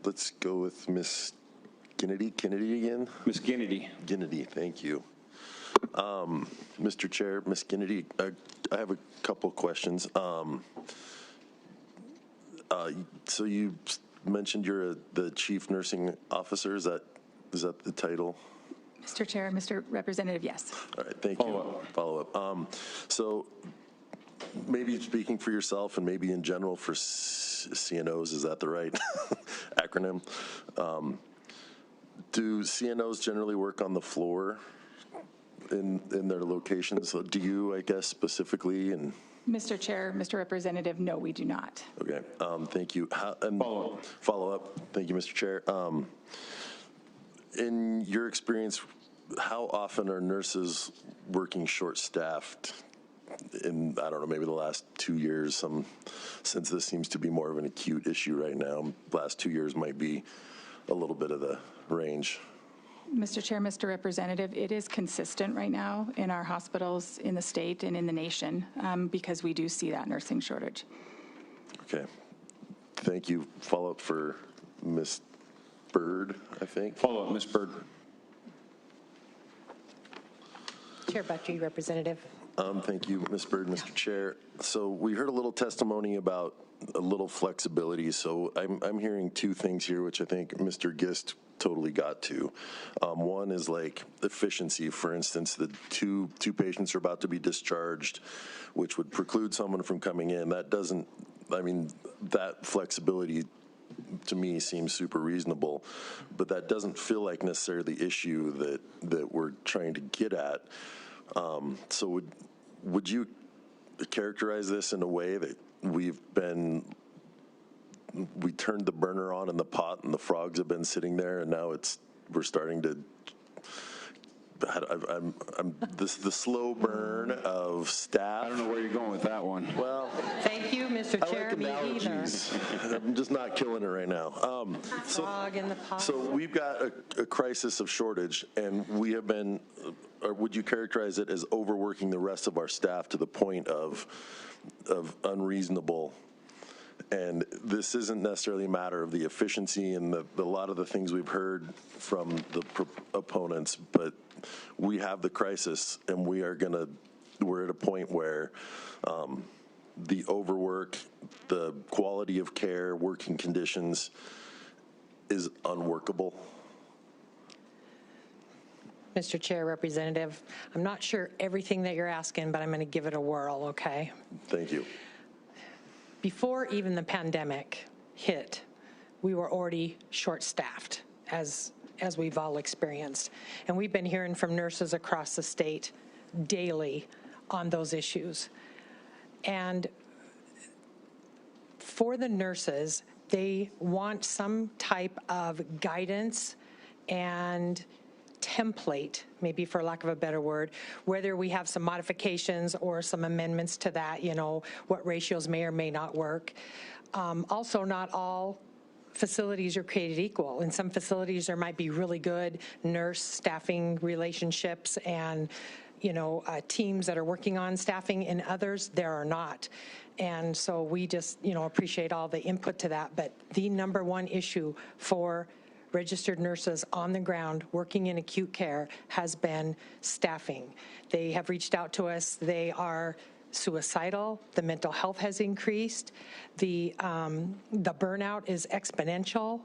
let's go with Ms. Kennedy again? Ms. Kennedy. Kennedy, thank you. Mr. Chair, Ms. Kennedy, I have a couple questions. So you mentioned you're the chief nursing officer. Is that the title? Mr. Chair, Mr. Representative, yes. All right, thank you. Follow up. So maybe speaking for yourself and maybe in general for CNOs, is that the right acronym? Do CNOs generally work on the floor in their locations? Do you, I guess, specifically? And Mr. Chair, Mr. Representative, no, we do not. Okay, thank you. Follow up. Thank you, Mr. Chair. In your experience, how often are nurses working short-staffed in, I don't know, maybe the last 2 years, since this seems to be more of an acute issue right now? Last 2 years might be a little bit of the range. Mr. Chair, Mr. Representative, it is consistent right now in our hospitals in the state and in the nation because we do see that nursing shortage. Okay. Thank you. Follow-up for Ms. Bird, I think. Follow-up, Ms. Bird. Chair Buttrey, Representative. Thank you, Ms. Byrd, Mr. Chair. So we heard a little testimony about a little flexibility. So I'm hearing two things here, which I think Mr. Gist totally got to. One is like efficiency. For instance, the two patients are about to be discharged, which would preclude someone from coming in. That doesn't, I mean, that flexibility to me seems super reasonable, but that doesn't feel like necessarily the issue that we're trying to get at. So would you characterize this in a way that we turned the burner on in the pot and the frogs have been sitting there, and now we're starting to, the slow burn of staff. I don't know where you're going with that one. Well, thank you, Mr. Chair. I like analogies. I'm just not killing it right now. Frog in the pot. So we've got a crisis of shortage, and we have been, or would you characterize it as overworking the rest of our staff to the point of unreasonable? And this isn't necessarily a matter of the efficiency and a lot of the things we've heard from the opponents, but we have the crisis, and we're at a point where the overwork, the quality of care, working conditions is unworkable. Mr. Chair, Representative, I'm not sure everything that you're asking, but I'm going to give it a whirl, okay? Thank you. Before even the pandemic hit, we were already short-staffed, as we've all experienced. And we've been hearing from nurses across the state daily on those issues. And for the nurses, they want some type of guidance and template, maybe for lack of a better word, whether we have some modifications or some amendments to that, what ratios may or may not work. Also, not all facilities are created equal. In some facilities, there might be really good nurse staffing relationships and teams that are working on staffing. In others, there are not. And so we just, appreciate all the input to that. But the number one issue for registered nurses on the ground working in acute care has been staffing. They have reached out to us. They are suicidal. The mental health has increased. The burnout is exponential,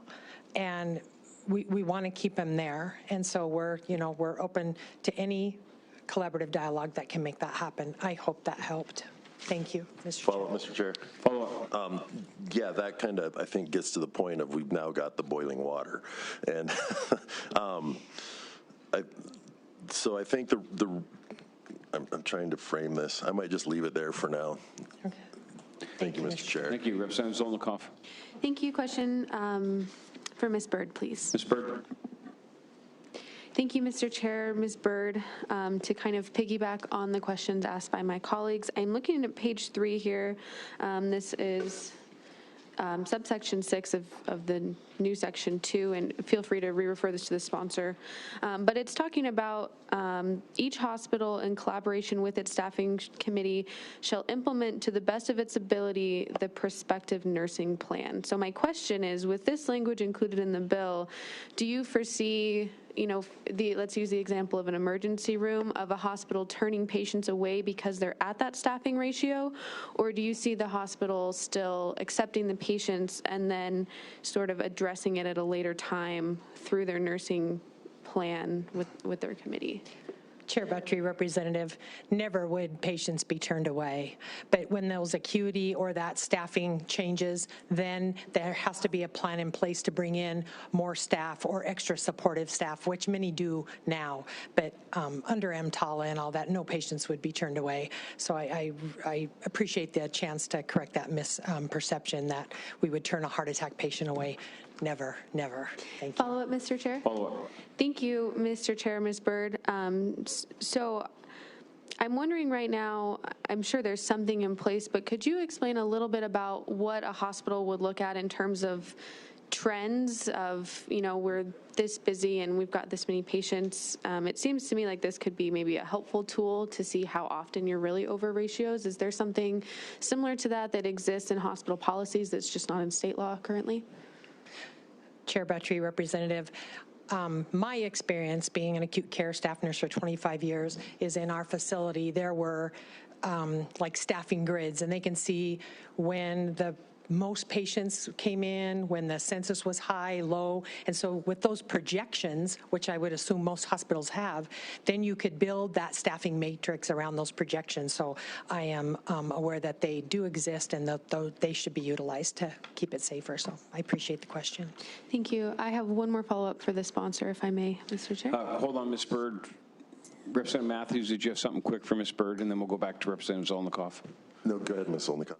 and we want to keep them there. And so we're open to any collaborative dialogue that can make that happen. I hope that helped. Thank you, Mr. Chair. Follow up, Mr. Chair. Follow up. Yeah, that kind of, I think, gets to the point of we've now got the boiling water. And so I think I'm trying to frame this. I might just leave it there for now. Okay. Thank you, Mr. Chair. Thank you. Representative Zolnikoff. Thank you. Question for Ms. Byrd, please. Ms. Byrd. Thank you, Mr. Chair. Ms. Byrd, to kind of piggyback on the questions asked by my colleagues, I'm looking at page 3 here. This is subsection 6 of the new section 2, and feel free to re-refer this to the sponsor. But it's talking about each hospital, in collaboration with its staffing committee, shall implement to the best of its ability the prospective nursing plan. So my question is, with this language included in the bill, do you foresee, let's use the example of an emergency room, of a hospital turning patients away because they're at that staffing ratio? Or do you see the hospital still accepting the patients and then sort of addressing it at a later time through their nursing plan with their committee? Chair Buttrey, Representative, never would patients be turned away. But when those acuity or that staffing changes, then there has to be a plan in place to bring in more staff or extra supportive staff, which many do now. But under EMTALA and all that, no patients would be turned away. So I appreciate the chance to correct that misperception that we would turn a heart attack patient away. Never, never. Thank you. Follow up, Mr. Chair? Follow up. Thank you, Mr. Chair, Ms. Byrd. So I'm wondering right now, I'm sure there's something in place, but could you explain a little bit about what a hospital would look at in terms of trends of, we're this busy and we've got this many patients? It seems to me like this could be maybe a helpful tool to see how often you're really over ratios. Is there something similar to that exists in hospital policies that's just not in state law currently? Chair Buttrey, Representative, my experience being an acute care staff nurse for 25 years is in our facility, there were like staffing grids, and they can see when the most patients came in, when the census was high, low, and so with those projections, which I would assume most hospitals have, then you could build that staffing matrix around those projections. So I am aware that they do exist and that they should be utilized to keep it safer. So I appreciate the question. Thank you. I have one more follow-up for the sponsor, if I may, Mr. Chair. Hold on, Ms. Byrd. Representative Matthews, did you have something quick for Ms. Byrd, and then we'll go back to Representative Zolnikoff? No, go ahead, Ms. Zolnikoff.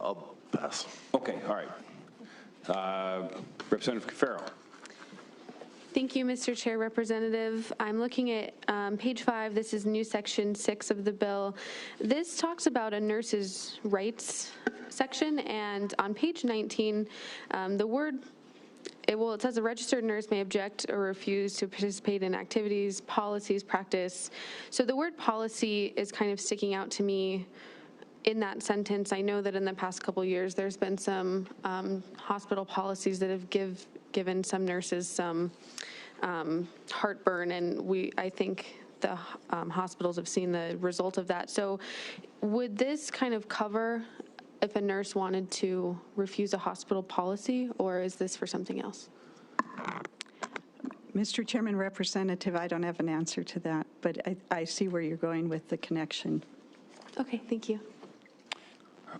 I'll pass. Okay, all right. Representative Cafaro. Thank you, Mr. Chair. Representative, I'm looking at page 5. This is new section 6 of the bill. This talks about a nurse's rights section, and on page 19, the word it says a registered nurse may object or refuse to participate in activities, policies, practice. So the word policy is kind of sticking out to me in that sentence. I know that in the past couple years, there's been some hospital policies that have given some nurses some heartburn, and I think the hospitals have seen the result of that. So would this kind of cover if a nurse wanted to refuse a hospital policy, or is this for something else? Mr. Chairman, Representative, I don't have an answer to that, but I see where you're going with the connection. Okay, thank you.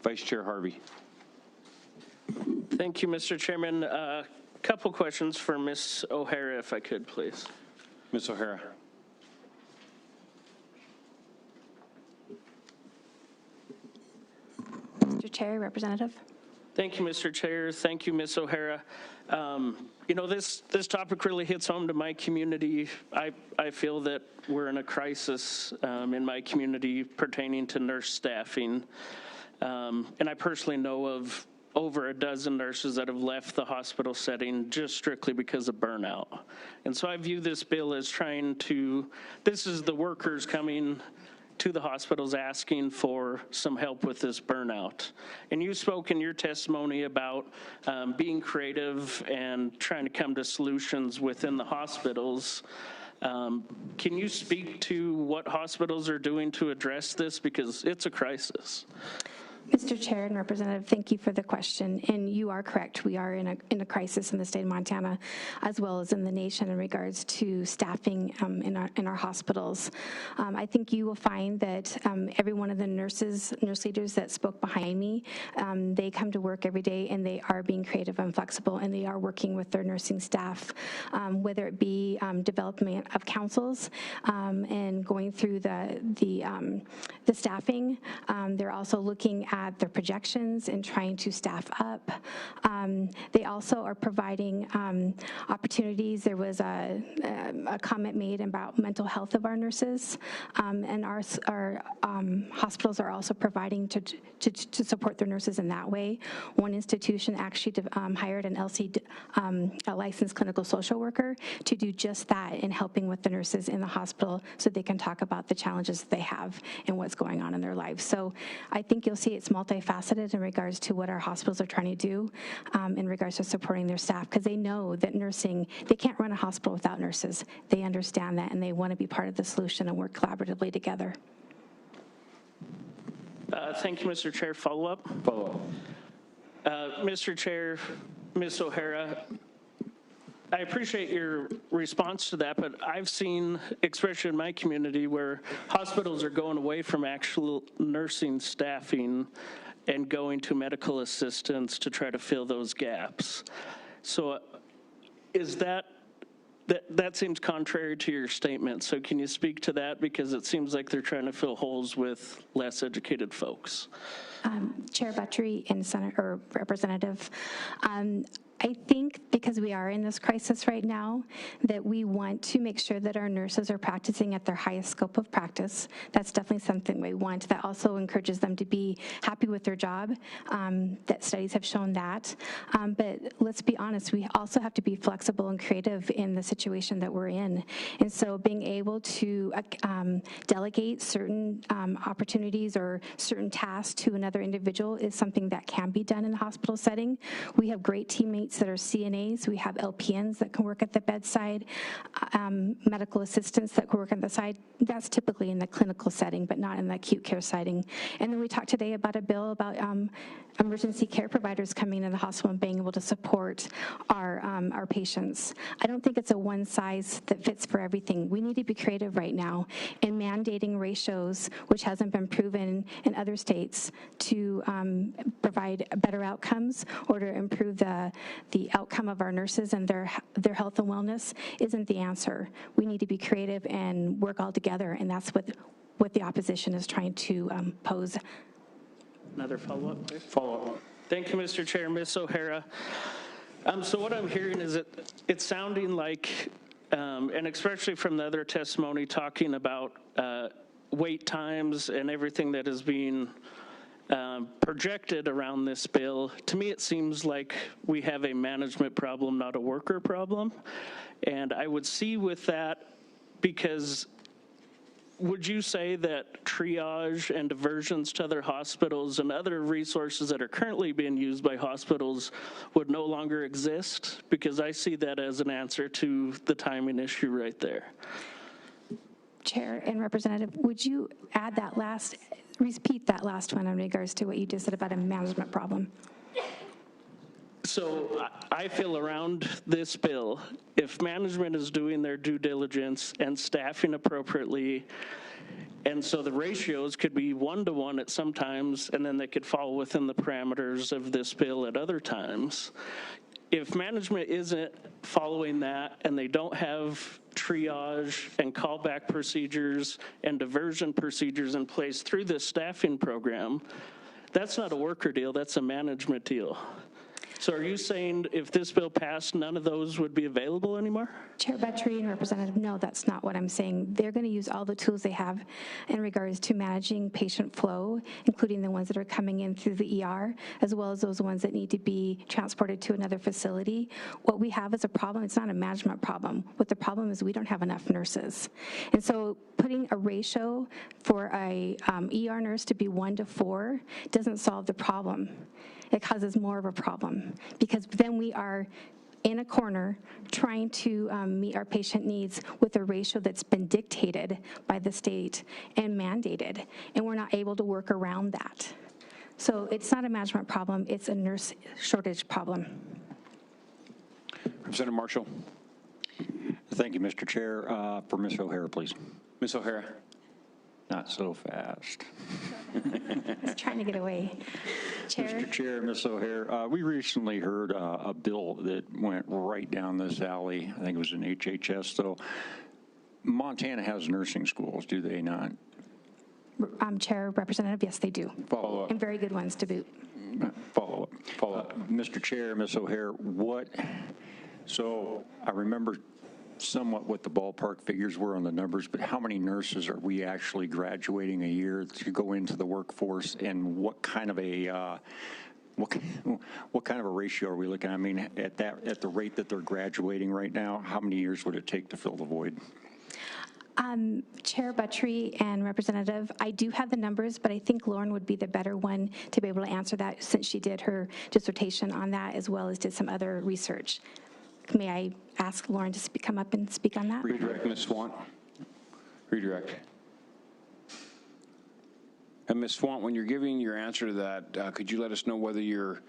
Vice Chair Harvey. Thank you, Mr. Chairman. A couple questions for Ms. O'Hara, if I could, please. Ms. O'Hara. Mr. Chair, Representative. Thank you, Mr. Chair. Thank you, Ms. O'Hara. You know, this topic really hits home to my community. I feel that we're in a crisis in my community pertaining to nurse staffing. And I personally know of over a dozen nurses that have left the hospital setting just strictly because of burnout. And so I view this bill as this is the workers coming to the hospitals asking for some help with this burnout. And you spoke in your testimony about being creative and trying to come to solutions within the hospitals. Can you speak to what hospitals are doing to address this? Because it's a crisis. Mr. Chair and Representative, thank you for the question. And you are correct. We are in a crisis in the state of Montana, as well as in the nation, in regards to staffing in our hospitals. I think you will find that every one of the nurse leaders that spoke behind me, they come to work every day and they are being creative and flexible, and they are working with their nursing staff, whether it be development of councils and going through the staffing. They're also looking at their projections and trying to staff up. They also are providing opportunities. There was a comment made about mental health of our nurses, and our hospitals are also providing to support their nurses in that way. One institution actually hired an LC, a licensed clinical social worker, to do just that in helping with the nurses in the hospital so they can talk about the challenges that they have and what's going on in their lives. So I think you'll see it's multifaceted in regards to what our hospitals are trying to do in regards to supporting their staff, because they know that nursing, they can't run a hospital without nurses. They understand that, and they want to be part of the solution and work collaboratively together. Thank you, Mr. Chair. Follow-up? Follow-up. Mr. Chair, Ms. O'Hara, I appreciate your response to that, but I've seen expression in my community where hospitals are going away from actual nursing staffing and going to medical assistants to try to fill those gaps. So is that seems contrary to your statement. So can you speak to that? Because it seems like they're trying to fill holes with less educated folks. Chair Buttrey and Senator Representative, I think because we are in this crisis right now, that we want to make sure that our nurses are practicing at their highest scope of practice. That's definitely something we want. That also encourages them to be happy with their job. That studies have shown that. But let's be honest, we also have to be flexible and creative in the situation that we're in. And so being able to delegate certain opportunities or certain tasks to another individual is something that can be done in the hospital setting. We have great teammates states that are CNAs. We have LPNs that can work at the bedside, medical assistants that can work on the side. That's typically in the clinical setting, but not in the acute care setting. And then we talked today about a bill about emergency care providers coming in the hospital and being able to support our patients. I don't think it's a one size that fits for everything. We need to be creative right now in mandating ratios, which hasn't been proven in other states to provide better outcomes or to improve the outcome of our nurses and their health and wellness isn't the answer. We need to be creative and work all together, and that's what the opposition is trying to pose. Another follow-up, please? Follow-up. Thank you, Mr. Chair. Ms. O'Hara. So what I'm hearing is it's sounding like, and especially from the other testimony talking about wait times and everything that is being projected around this bill, to me it seems like we have a management problem, not a worker problem. And I would see with that, because would you say that triage and diversions to other hospitals and other resources that are currently being used by hospitals would no longer exist? Because I see that as an answer to the timing issue right there. Chair and Representative, would you add that repeat that last one in regards to what you just said about a management problem? So I feel around this bill, if management is doing their due diligence and staffing appropriately, and so the ratios could be 1-to-1 at some times, and then they could fall within the parameters of this bill at other times. If management isn't following that and they don't have triage and callback procedures and diversion procedures in place through this staffing program, that's not a worker deal, that's a management deal. So are you saying if this bill passed, none of those would be available anymore? Chair Battery and Representative, no, that's not what I'm saying. They're going to use all the tools they have in regards to managing patient flow, including the ones that are coming in through the ER, as well as those ones that need to be transported to another facility. What we have is a problem. It's not a management problem. What the problem is, we don't have enough nurses. And so putting a ratio for a ER nurse to be 1-to-4 doesn't solve the problem. It causes more of a problem, because then we are in a corner trying to meet our patient needs with a ratio that's been dictated by the state and mandated, and we're not able to work around that. So it's not a management problem, it's a nurse shortage problem. Representative Marshall. Thank you, Mr. Chair. For Ms. O'Hara, please. Ms. O'Hara. Not so fast. I was trying to get away. Chair. Mr. Chair, Ms. O'Hara, we recently heard a bill that went right down this alley. I think it was an HHS. So Montana has nursing schools, do they not? Chair, Representative, yes, they do. Follow up. And very good ones to boot. Follow up. Mr. Chair, Ms. O'Hara, so I remember somewhat what the ballpark figures were on the numbers, but how many nurses are we actually graduating a year to go into the workforce, and what kind of a ratio are we looking at? I mean, at the rate that they're graduating right now, how many years would it take to fill the void? Chair Buttrey and Representative, I do have the numbers, but I think Lauren would be the better one to be able to answer that, since she did her dissertation on that as well as did some other research. May I ask Lauren to come up and speak on that? Redirect, Ms. Swant. Redirect. And Ms. Swant, when you're giving your answer to that, could you let us know whether you're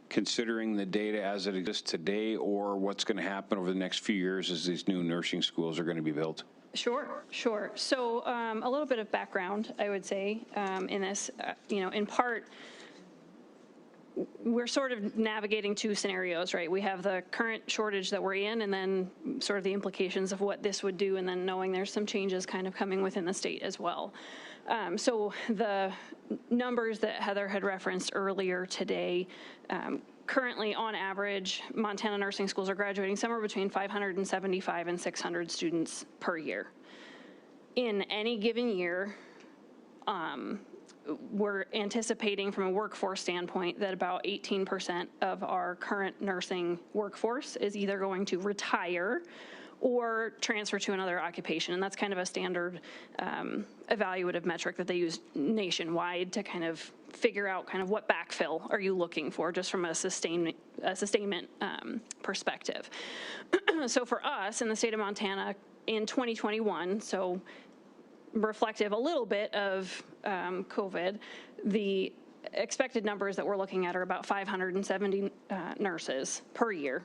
considering the data as it exists today, or what's going to happen over the next few years as these new nursing schools are going to be built? Sure. So a little bit of background, I would say, in this, in part, we're sort of navigating two scenarios, right? We have the current shortage that we're in, and then sort of the implications of what this would do, and then knowing there's some changes kind of coming within the state as well. So the numbers that Heather had referenced earlier today, currently on average, Montana nursing schools are graduating somewhere between 575 and 600 students per year. In any given year, we're anticipating from a workforce standpoint that about 18% of our current nursing workforce is either going to retire or transfer to another occupation. And that's kind of a standard evaluative metric that they use nationwide to kind of figure out kind of what backfill are you looking for just from a sustainment perspective. So for us in the state of Montana in 2021, so reflective a little bit of COVID, the expected numbers that we're looking at are about 570 nurses per year.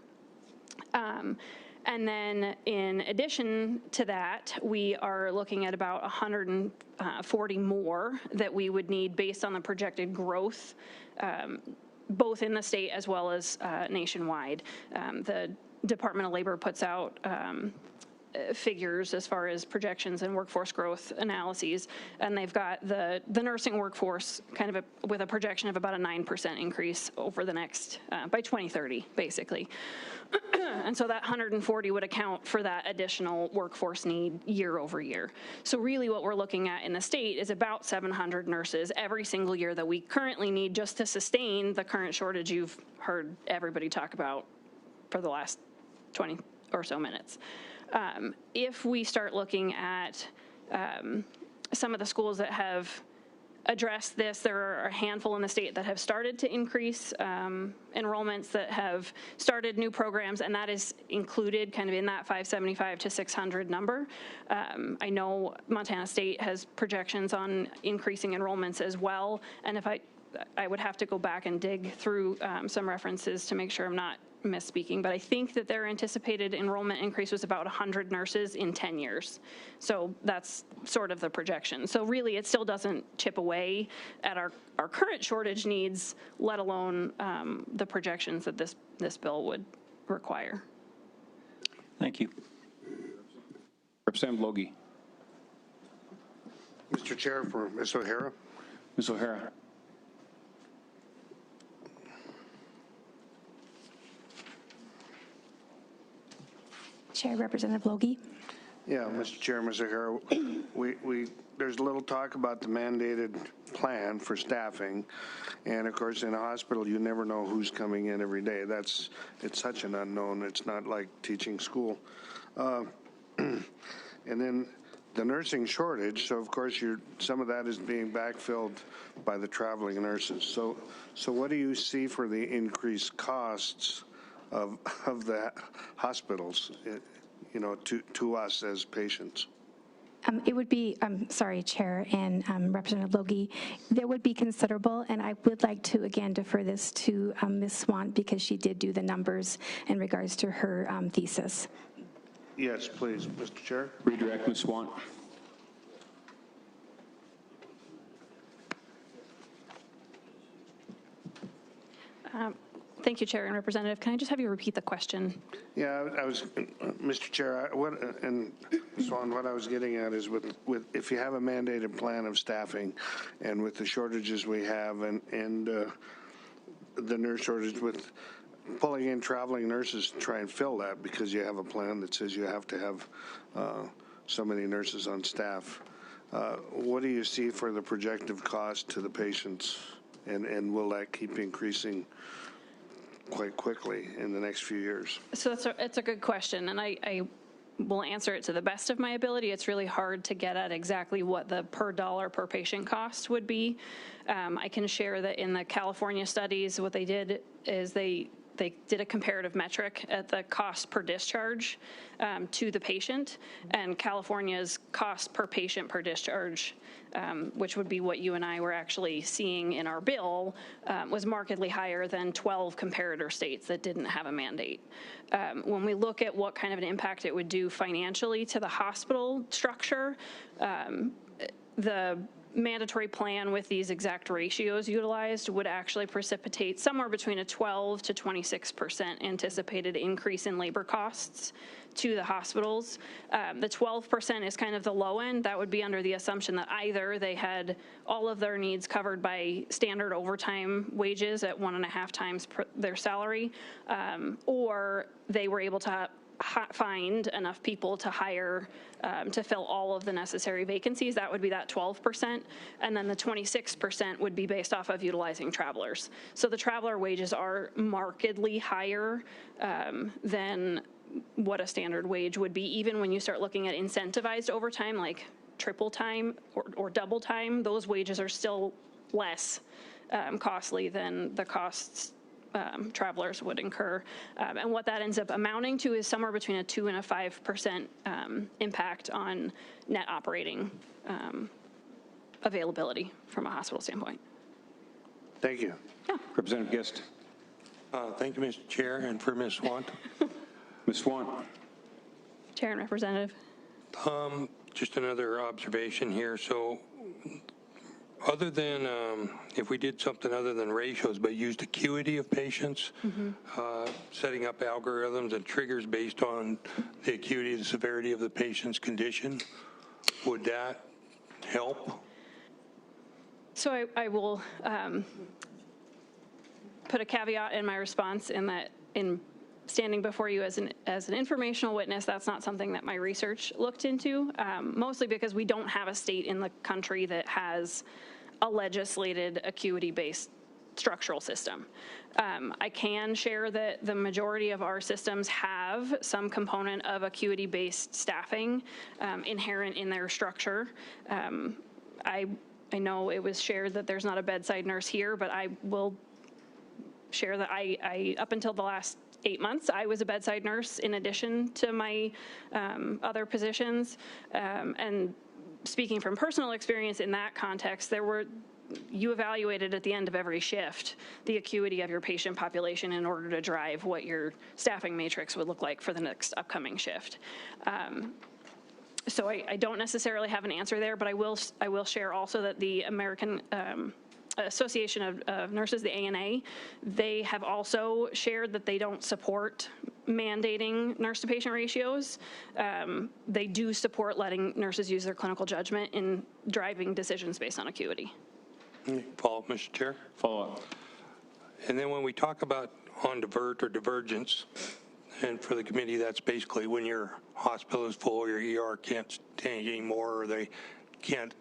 And then in addition to that, we are looking at about 140 more that we would need based on the projected growth, both in the state as well as nationwide. The Department of Labor puts out figures as far as projections and workforce growth analyses, and they've got the nursing workforce kind of with a projection of about a 9% increase over the next, by 2030, basically. And so that 140 would account for that additional workforce need year over year. So really what we're looking at in the state is about 700 nurses every single year that we currently need just to sustain the current shortage you've heard everybody talk about for the last 20 or so minutes. If we start looking at some of the schools that have addressed this, there are a handful in the state that have started to increase enrollments, that have started new programs, and that is included kind of in that 575 to 600 number. I know Montana State has projections on increasing enrollments as well, and if I would have to go back and dig through some references to make sure I'm not misspeaking, but I think that their anticipated enrollment increase was about 100 nurses in 10 years. So that's sort of the projection. So really it still doesn't chip away at our current shortage needs, let alone the projections that this bill would require. Thank you. Representative Logie. Mr. Chair, for Ms. O'Hara. Ms. O'Hara. Chair, Representative Logie. Yeah, Mr. Chair, Ms. O'Hara, there's a little talk about the mandated plan for staffing, and of course in a hospital you never know who's coming in every day. It's such an unknown. It's not like teaching school. And then the nursing shortage, so of course some of that is being backfilled by the traveling nurses. So what do you see for the increased costs of the hospitals, to us as patients? It would be, sorry, Chair and Representative Logie, there would be considerable, and I would like to again defer this to Ms. Swant because she did do the numbers in regards to her thesis. Yes, please, Mr. Chair. Redirect Ms. Swant. Thank you, Chair and Representative. Can I just have you repeat the question? Yeah, I was, Mr. Chair, and Swan, what I was getting at is with if you have a mandated plan of staffing, and with the shortages we have, and the nurse shortage, with pulling in traveling nurses to try and fill that because you have a plan that says you have to have so many nurses on staff. What do you see for the projected cost to the patients, and will that keep increasing quite quickly in the next few years? So it's a good question, and I will answer it to the best of my ability. It's really hard to get at exactly what the per dollar per patient cost would be. I can share that in the California studies, what they did is they did a comparative metric at the cost per discharge to the patient, and California's cost per patient per discharge, which would be what you and I were actually seeing in our bill, was markedly higher than 12 comparator states that didn't have a mandate. When we look at what kind of an impact it would do financially to the hospital structure, the mandatory plan with these exact ratios utilized would actually precipitate somewhere between a 12 to 26% anticipated increase in labor costs to the hospitals. The 12% is kind of the low end. That would be under the assumption that either they had all of their needs covered by standard overtime wages at 1.5 times their salary, or they were able to find enough people to hire to fill all of the necessary vacancies. That would be that 12%, and then the 26% would be based off of utilizing travelers. So the traveler wages are markedly higher than what a standard wage would be. Even when you start looking at incentivized overtime, like triple time or double time, those wages are still less costly than the costs travelers would incur. And what that ends up amounting to is somewhere between a 2 and a 5% impact on net operating availability from a hospital standpoint. Thank you. Yeah. Representative Gist. Thank you, Mr. Chair, and for Ms. Swant. Ms. Swant. Chair and Representative. Just another observation here. So other than, if we did something other than ratios, but used acuity of patients, setting up algorithms and triggers based on the acuity and severity of the patient's condition, would that help? So I will put a caveat in my response in that in standing before you as an informational witness, that's not something that my research looked into, mostly because we don't have a state in the country that has a legislated acuity-based structural system. I can share that the majority of our systems have some component of acuity-based staffing inherent in their structure. I know it was shared that there's not a bedside nurse here, but I will share that I up until the last 8 months, I was a bedside nurse in addition to my other positions. And speaking from personal experience in that context, you evaluated at the end of every shift the acuity of your patient population in order to drive what your staffing matrix would look like for the next upcoming shift. So I don't necessarily have an answer there, but I will share also that the American Association of Nurses, the ANA, they have also shared that they don't support mandating nurse-to-patient ratios. They do support letting nurses use their clinical judgment in driving decisions based on acuity. Follow up, Mr. Chair? Follow up. And then when we talk about on divert or divergence, and for the committee, that's basically when your hospital is full, your ER can't stand anymore, or they can't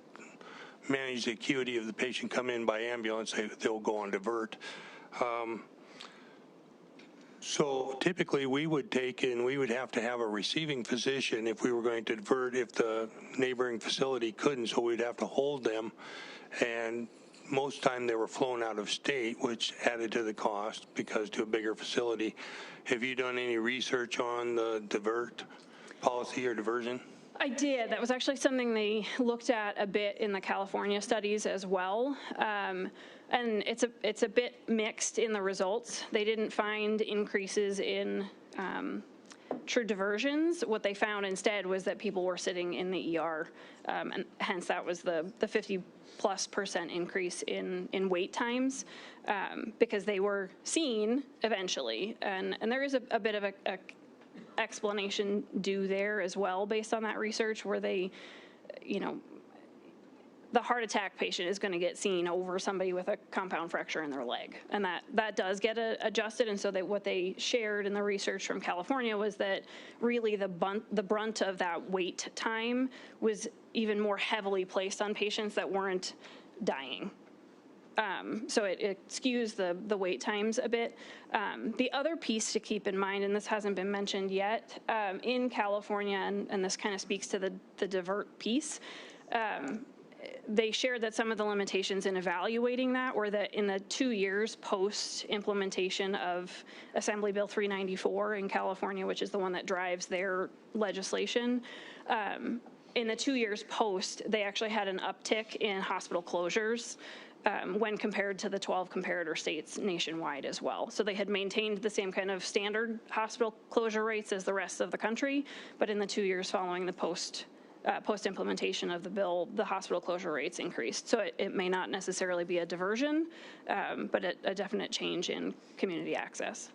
manage the acuity of the patient come in by ambulance, they'll go on divert. So typically we would have to have a receiving physician if we were going to divert if the neighboring facility couldn't, so we'd have to hold them. And most time they were flown out of state, which added to the cost because to a bigger facility. Have you done any research on the divert policy or diversion? I did. That was actually something they looked at a bit in the California studies as well. And it's a bit mixed in the results. They didn't find increases in true diversions. What they found instead was that people were sitting in the ER, and hence that was the 50+% increase in wait times, because they were seen eventually. And there is a bit of a explanation due there as well based on that research where they, the heart attack patient is going to get seen over somebody with a compound fracture in their leg. And that does get adjusted. And so what they shared in the research from California was that really the brunt of that wait time was even more heavily placed on patients that weren't dying. So it skews the wait times a bit. The other piece to keep in mind, and this hasn't been mentioned yet, in California, and this kind of speaks to the divert piece, they shared that some of the limitations in evaluating that were that in the 2 years post-implementation of Assembly Bill 394 in California, which is the one that drives their legislation, in the 2 years post, they actually had an uptick in hospital closures when compared to the 12 comparator states nationwide as well. So they had maintained the same kind of standard hospital closure rates as the rest of the country, but in the 2 years following the post-implementation of the bill, the hospital closure rates increased. So it may not necessarily be a diversion, but a definite change in community access.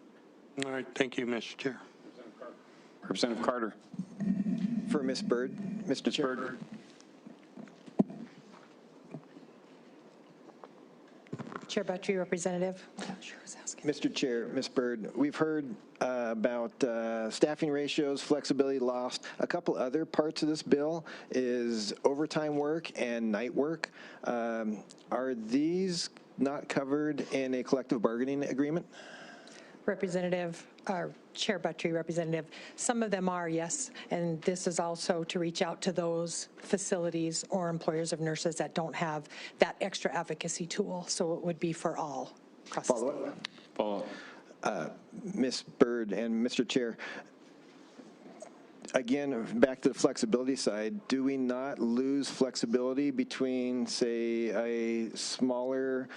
All right, thank you, Mr. Chair. Representative Carter. For Ms. Byrd, Mr. Chair. Byrd. Chair Buttrey, Representative. Mr. Chair, Ms. Byrd, we've heard about staffing ratios, flexibility lost. A couple other parts of this bill is overtime work and night work. Are these not covered in a collective bargaining agreement? Representative Chair Buttry, Representative, some of them are, yes, and this is also to reach out to those facilities or employers of nurses that don't have that extra advocacy tool, so it would be for all. Follow-up. Ms. Byrd and Mr. Chair, again, back to the flexibility side, do we not lose flexibility between, say, a smaller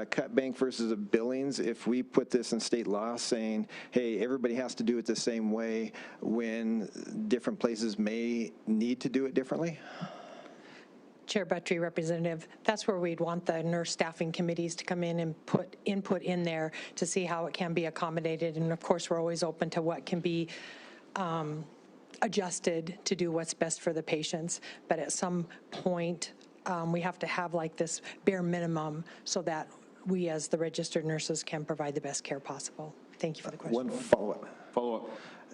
cut bank versus a Billings if we put this in state law saying, hey, everybody has to do it the same way when different places may need to do it differently? Chair Buttry, Representative, that's where we'd want the nurse staffing committees to come in and put input in there to see how it can be accommodated. And of course, we're always open to what can be adjusted to do what's best for the patients. But at some point, we have to have like this bare minimum so that we as the registered nurses can provide the best care possible. Thank you for the question. One follow-up.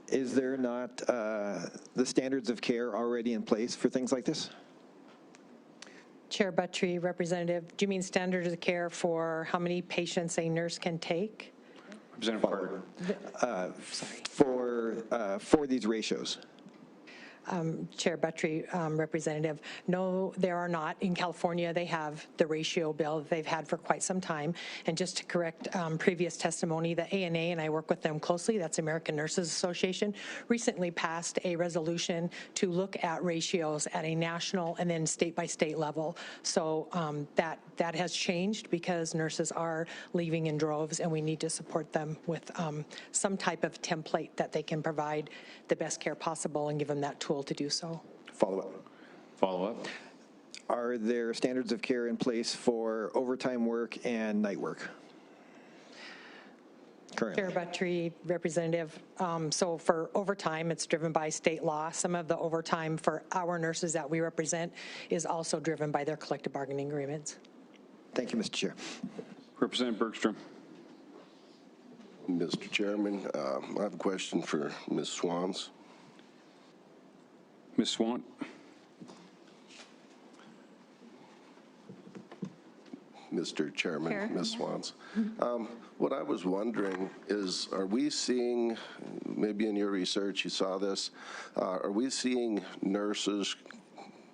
Is there not the standards of care already in place for things like this? Chair Buttry, Representative, do you mean standards of care for how many patients a nurse can take? Representative Carter. For these ratios. Chair Buttry, Representative, no, there are not. In California, they have the ratio bill that they've had for quite some time. And just to correct previous testimony, the ANA, and I work with them closely, that's American Nurses Association, recently passed a resolution to look at ratios at a national and then state-by-state level. So that has changed because nurses are leaving in droves, and we need to support them with some type of template that they can provide the best care possible and give them that tool to do so. Follow-up. Are there standards of care in place for overtime work and night work? Currently. Chair Buttry, Representative, so for overtime, it's driven by state law. Some of the overtime for our nurses that we represent is also driven by their collective bargaining agreements. Thank you, Mr. Chair. Representative Bergstrom. Mr. Chairman, I have a question for Ms. Swans. Ms. Swan. Mr. Chairman, Ms. Swans. What I was wondering is, are we seeing, maybe in your research you saw this, are we seeing nurses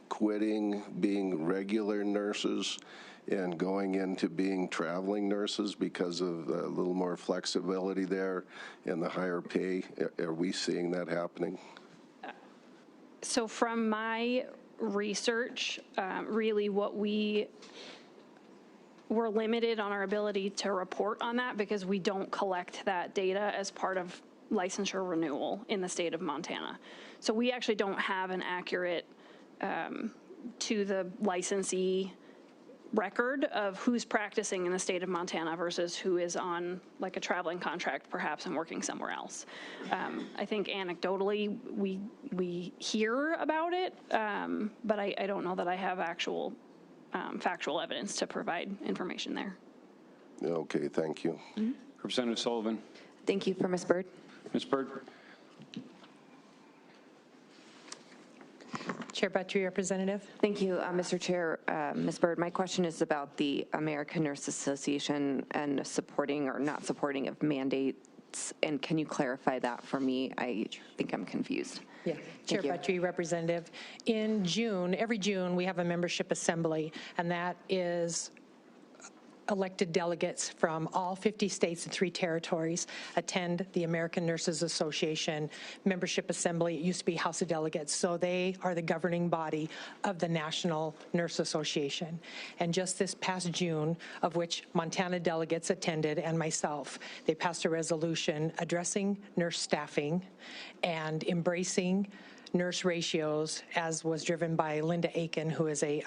quitting being regular nurses and going into being traveling nurses because of a little more flexibility there and the higher pay? Are we seeing that happening? So from my research, really what we're limited on our ability to report on that because we don't collect that data as part of licensure renewal in the state of Montana. So we actually don't have an accurate to the licensee record of who's practicing in the state of Montana versus who is on like a traveling contract perhaps and working somewhere else. I think anecdotally we hear about it, but I don't know that I have actual factual evidence to provide information there. Okay, thank you. Mm-hmm. Representative Sullivan. Thank you for Ms. Byrd. Ms. Byrd. Chair Buttry, Representative. Thank you, Mr. Chair. Ms. Byrd, my question is about the American Nurses Association and supporting or not supporting of mandates, and can you clarify that for me? I think I'm confused. Yeah, Chair Buttry, Representative. In June, every June, we have a membership assembly, and that is elected delegates from all 50 states and 3 territories attend the American Nurses Association membership assembly. It used to be House of Delegates, so they are the governing body of the National Nurse Association. And just this past June, of which Montana delegates attended and myself, they passed a resolution addressing nurse staffing and embracing nurse ratios, as was driven by Linda Aiken, who is a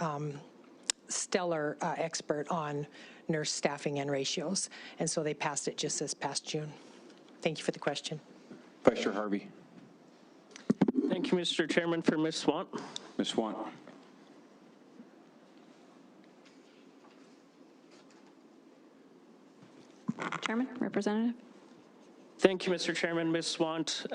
stellar expert on nurse staffing and ratios. And so they passed it just this past June. Thank you for the question. Vice Chair Harvey. Thank you, Mr. Chairman. For Ms. Swan. Ms. Swan. Chairman, Representative. Thank you, Mr. Chairman. Ms. Swant,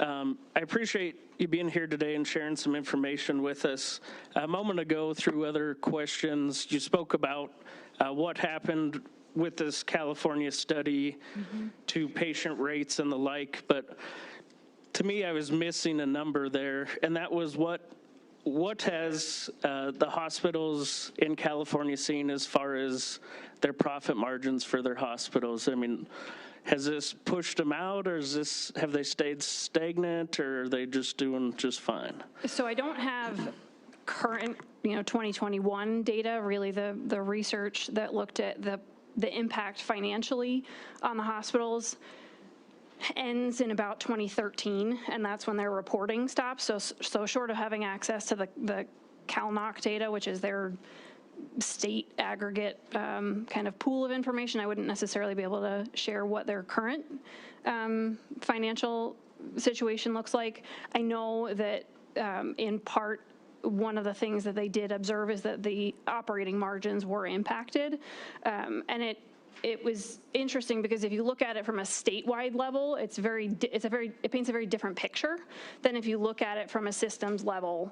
I appreciate you being here today and sharing some information with us. A moment ago, through other questions, you spoke about what happened with this California study to patient rates and the like, but to me, I was missing a number there, and that was what has the hospitals in California seen as far as their profit margins for their hospitals? I mean, has this pushed them out, or have they stayed stagnant, or are they just doing just fine? So I don't have current, 2021 data, really the research that looked at the impact financially on the hospitals ends in about 2013, and that's when their reporting stops. So short of having access to the CalNOC data, which is their state aggregate kind of pool of information, I wouldn't necessarily be able to share what their current financial situation looks like. I know that in part, one of the things that they did observe is that the operating margins were impacted, and it was interesting because if you look at it from a statewide level, it paints a very different picture than if you look at it from a systems level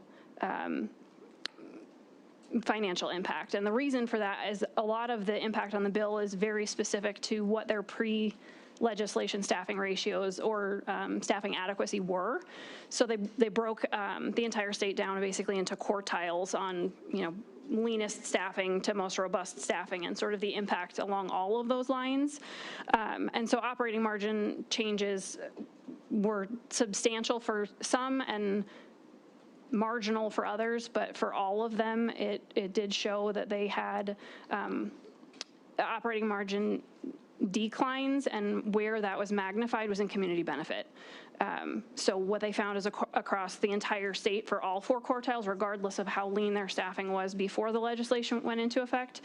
financial impact. And the reason for that is a lot of the impact on the bill is very specific to what their pre-legislation staffing ratios or staffing adequacy were. So they broke the entire state down basically into quartiles on, leanest staffing to most robust staffing and sort of the impact along all of those lines. And so operating margin changes were substantial for some and marginal for others, but for all of them, it did show that they had operating margin declines, and where that was magnified was in community benefit. So what they found is across the entire state for all 4 quartiles, regardless of how lean their staffing was before the legislation went into effect,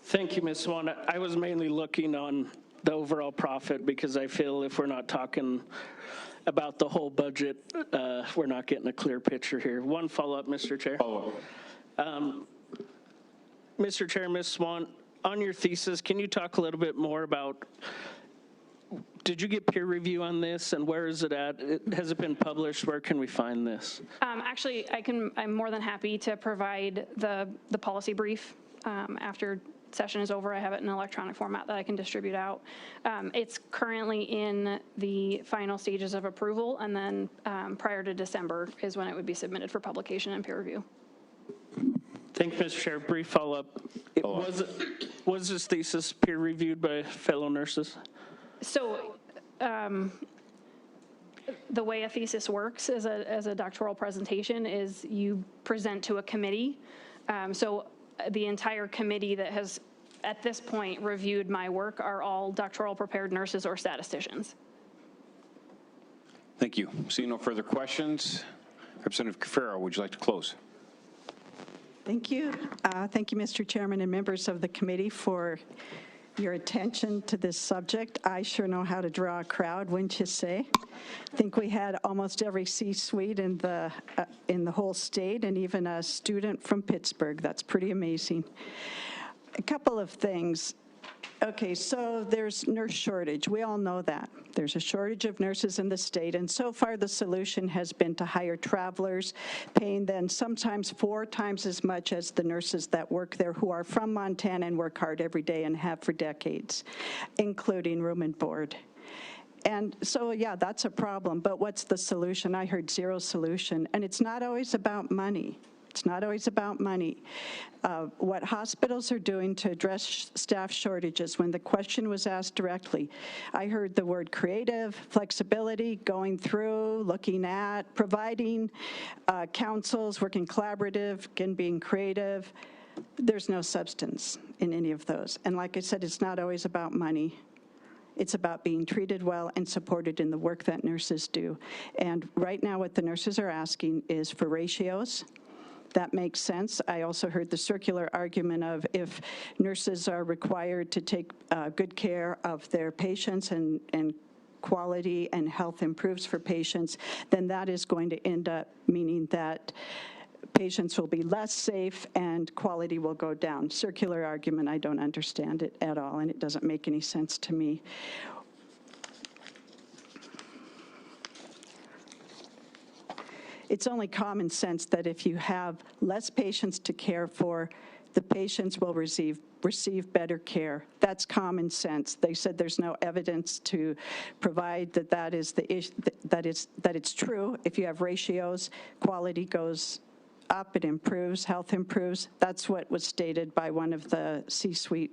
Thank you, Ms. Swan. I was mainly looking on the overall profit because I feel if we're not talking about the whole budget, we're not getting a clear picture here. One follow-up, Mr. Chair. Mr. Chair, Ms. Swan, on your thesis, can you talk a little bit more about, did you get peer review on this, and where is it at? Has it been published? Where can we find this? Actually, I'm more than happy to provide the policy brief after session is over. I have it in an electronic format that I can distribute out. It's currently in the final stages of approval, and then prior to December is when it would be submitted for publication and peer review. Thank you, Mr. Chair. Brief follow-up. Was this thesis peer reviewed by fellow nurses? So the way a thesis works as a doctoral presentation is you present to a committee. So the entire committee that has, at this point, reviewed my work are all doctoral prepared nurses or statisticians. Thank you. Seeing no further questions, Representative Cafaro, would you like to close? Thank you. Thank you, Mr. Chairman and members of the committee, for your attention to this subject. I sure know how to draw a crowd, wouldn't you say? I think we had almost every C-suite in the whole state, and even a student from Pittsburgh. That's pretty amazing. A couple of things. Okay, so there's nurse shortage. We all know that. There's a shortage of nurses in the state, and so far the solution has been to hire travelers, paying them sometimes 4 times as much as the nurses that work there who are from Montana and work hard every day and have for decades, including room and board. And so, yeah, that's a problem, but what's the solution? I heard zero solution, and it's not always about money. It's not always about money. What hospitals are doing to address staff shortages, when the question was asked directly, I heard the word creative, flexibility, going through, looking at, providing counsels, working collaborative, again, being creative. There's no substance in any of those. And like I said, it's not always about money. It's about being treated well and supported in the work that nurses do. And right now what the nurses are asking is for ratios. That makes sense. I also heard the circular argument of if nurses are required to take good care of their patients and quality and health improves for patients, then that is going to end up meaning that patients will be less safe and quality will go down. Circular argument, I don't understand it at all, and it doesn't make any sense to me. It's only common sense that if you have less patients to care for, the patients will receive better care. That's common sense. They said there's no evidence to provide that is the issue, that it's true. If you have ratios, quality goes up, it improves, health improves. That's what was stated by one of the C-suite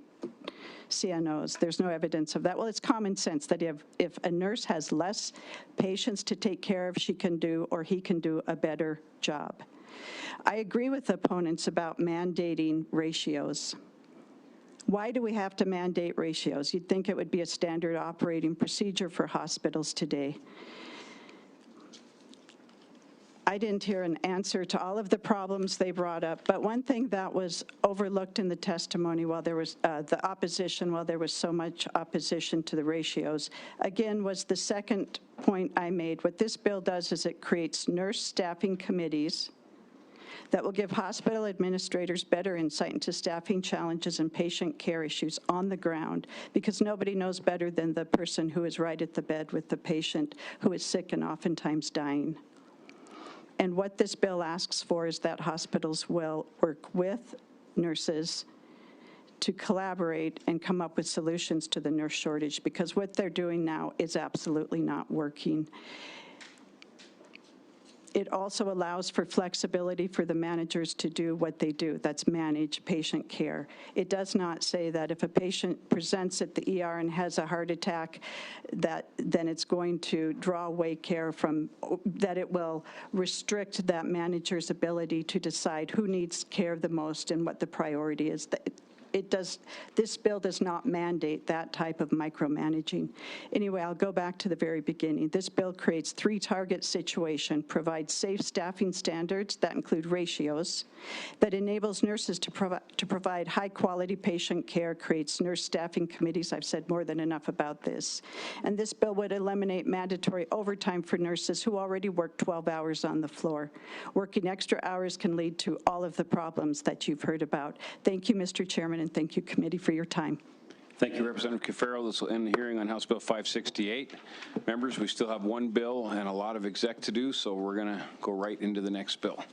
CNOs. There's no evidence of that. Well, it's common sense that if a nurse has less patients to take care of, she can do or he can do a better job. I agree with opponents about mandating ratios. Why do we have to mandate ratios? You'd think it would be a standard operating procedure for hospitals today. I didn't hear an answer to all of the problems they brought up, but one thing that was overlooked in the testimony while there was the opposition, while there was so much opposition to the ratios, again, was the second point I made. What this bill does is it creates nurse staffing committees that will give hospital administrators better insight into staffing challenges and patient care issues on the ground, because nobody knows better than the person who is right at the bed with the patient who is sick and oftentimes dying. And what this bill asks for is that hospitals will work with nurses to collaborate and come up with solutions to the nurse shortage, because what they're doing now is absolutely not working. It also allows for flexibility for the managers to do what they do, that's manage patient care. It does not say that if a patient presents at the ER and has a heart attack, then it's going to draw away care from, that it will restrict that manager's ability to decide who needs care the most and what the priority is. This bill does not mandate that type of micromanaging. Anyway, I'll go back to the very beginning. This bill creates 3 target situations, provides safe staffing standards that include ratios, that enables nurses to provide high-quality patient care, creates nurse staffing committees. I've said more than enough about this. And this bill would eliminate mandatory overtime for nurses who already work 12 hours on the floor. Working extra hours can lead to all of the problems that you've heard about. Thank you, Mr. Chairman, and thank you, committee, for your time. Thank you, Representative Cafaro. This will end the hearing on House Bill 568. Members, we still have one bill and a lot of exec to do, so we're going to go right into the next bill.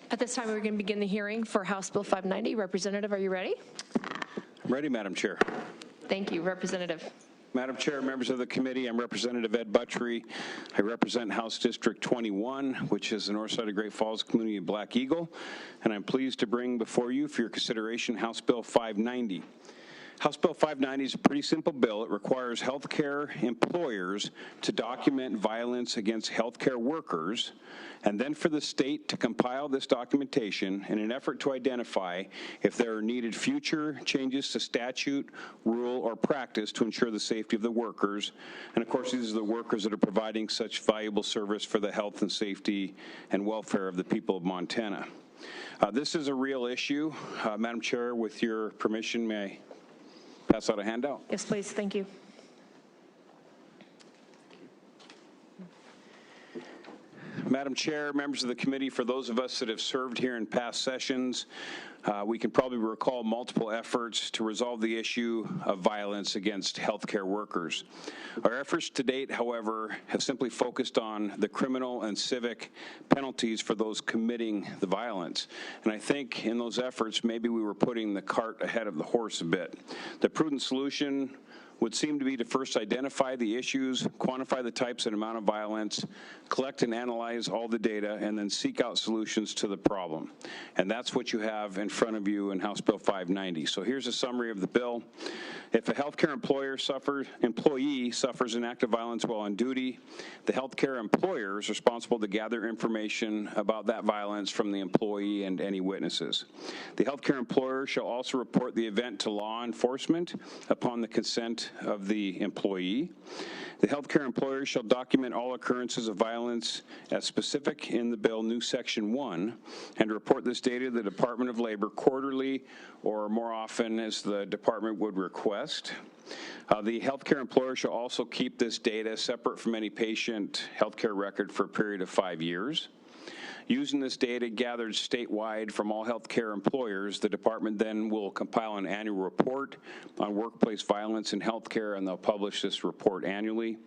At this time, we're going to begin the hearing for House Bill 590. Representative, are you ready? I'm ready, Madam Chair. Thank you. Representative. Madam Chair, members of the committee, I'm Representative Ed Buttrey. I represent House District 21, which is the north side of Great Falls community of Black Eagle, and I'm pleased to bring before you for your consideration House Bill 590. House Bill 590 is a pretty simple bill. It requires healthcare employers to document violence against healthcare workers, and then for the state to compile this documentation in an effort to identify if there are needed future changes to statute, rule, or practice to ensure the safety of the workers. And of course, these are the workers that are providing such valuable service for the health and safety and welfare of the people of Montana. This is a real issue. Madam Chair, with your permission, may I pass out a handout? Yes, please. Thank you. Madam Chair, members of the committee, for those of us that have served here in past sessions, we can probably recall multiple efforts to resolve the issue of violence against healthcare workers. Our efforts to date, however, have simply focused on the criminal and civic penalties for those committing the violence. And I think in those efforts, maybe we were putting the cart ahead of the horse a bit. The prudent solution would seem to be to first identify the issues, quantify the types and amount of violence, collect and analyze all the data, and then seek out solutions to the problem. And that's what you have in front of you in House Bill 590. So here's a summary of the bill. If a healthcare employee suffers an act of violence while on duty, the healthcare employer is responsible to gather information about that violence from the employee and any witnesses. The healthcare employer shall also report the event to law enforcement upon the consent intent of the employee. The healthcare employer shall document all occurrences of violence as specific in the bill, new section 1, and report this data to the Department of Labor quarterly or more often as the department would request. The healthcare employer shall also keep this data separate from any patient healthcare record for a period of 5 years. Using this data gathered statewide from all healthcare employers, the department then will compile an annual report on workplace violence in healthcare, and they'll publish this report annually.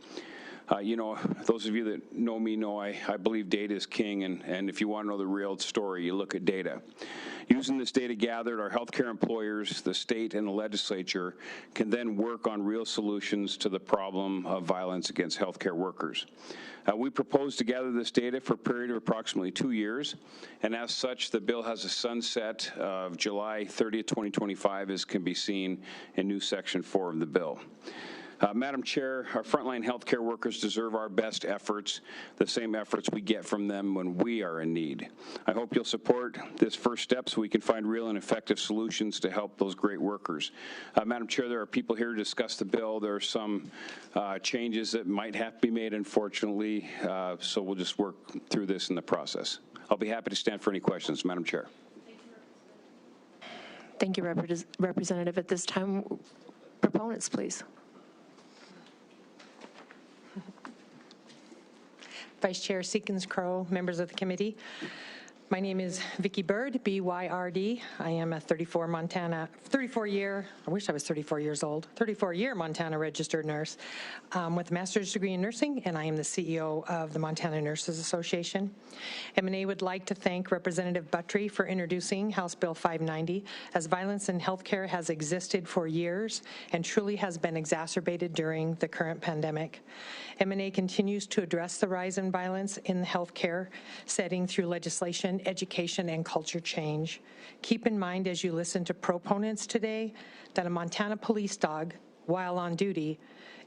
You know, those of you that know me know I believe data is king, and if you want to know the real story, you look at data. Using this data gathered, our healthcare employers, the state, and the legislature can then work on real solutions to the problem of violence against healthcare workers. We propose to gather this data for a period of approximately 2 years, and as such, the bill has a sunset of July 30th, 2025, as can be seen in new section 4 of the bill. Madam Chair, our frontline healthcare workers deserve our best efforts, the same efforts we get from them when we are in need. I hope you'll support this first step so we can find real and effective solutions to help those great workers. Madam Chair, there are people here to discuss the bill. There are some changes that might have to be made, unfortunately, so we'll just work through this in the process. I'll be happy to stand for any questions, Madam Chair. Thank you, Representative. At this time, proponents, please. Vice Chair Seekins-Crow, members of the committee. My name is Vicki Bird, B-Y-R-D. I am a 34-year, I wish I was 34 years old, 34-year Montana registered nurse with a master's degree in nursing, and I am the CEO of the Montana Nurses Association. MNA would like to thank Representative Buttry for introducing House Bill 590, as violence in healthcare has existed for years and truly has been exacerbated during the current pandemic. MNA continues to address the rise in violence in the healthcare setting through legislation, education, and culture change. Keep in mind as you listen to proponents today that a Montana police dog, while on duty,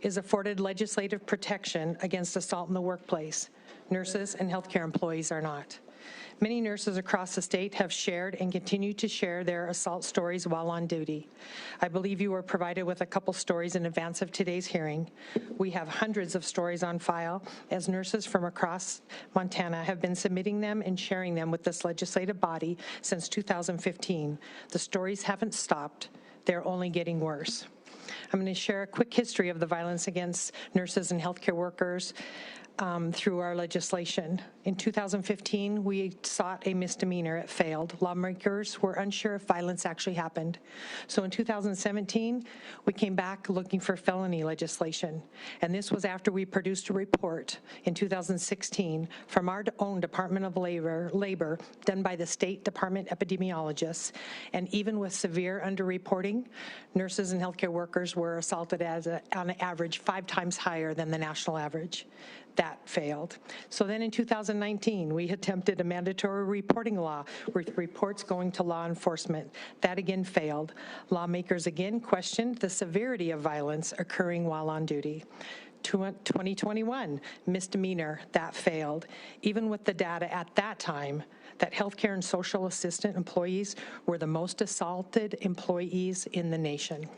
is afforded legislative protection against assault in the workplace. Nurses and healthcare employees are not. Many nurses across the state have shared and continue to share their assault stories while on duty. I believe you were provided with a couple stories in advance of today's hearing. We have hundreds of stories on file as nurses from across Montana have been submitting them and sharing them with this legislative body since 2015. The stories haven't stopped. They're only getting worse. I'm going to share a quick history of the violence against nurses and healthcare workers through our legislation. In 2015, we sought a misdemeanor. It failed. Lawmakers were unsure if violence actually happened. So in 2017, we came back looking for felony legislation. And this was after we produced a report in 2016 from our own Department of Labor done by the State Department epidemiologists. And even with severe underreporting, nurses and healthcare workers were assaulted on an average 5 times higher than the national average. That failed. So then in 2019, we attempted a mandatory reporting law with reports going to law enforcement. That again failed. Lawmakers again questioned the severity of violence occurring while on duty. 2021, misdemeanor, that failed. Even with the data at that time that healthcare and social assistant employees were the most assaulted employees in the nation.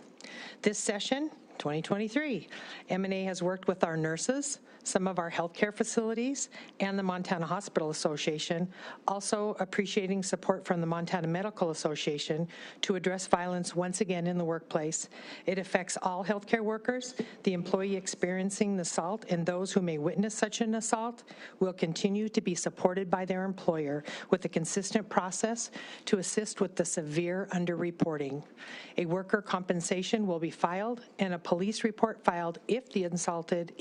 This session, 2023, MNA has worked with our nurses, some of our healthcare facilities, and the Montana Hospital Association, also appreciating support from the Montana Medical Association to address violence once again in the workplace. It affects all healthcare workers. The employee experiencing the assault and those who may witness such an assault will continue to be supported by their employer with a consistent process to assist with the severe underreporting. A worker compensation will be filed and a police report filed if the assaulted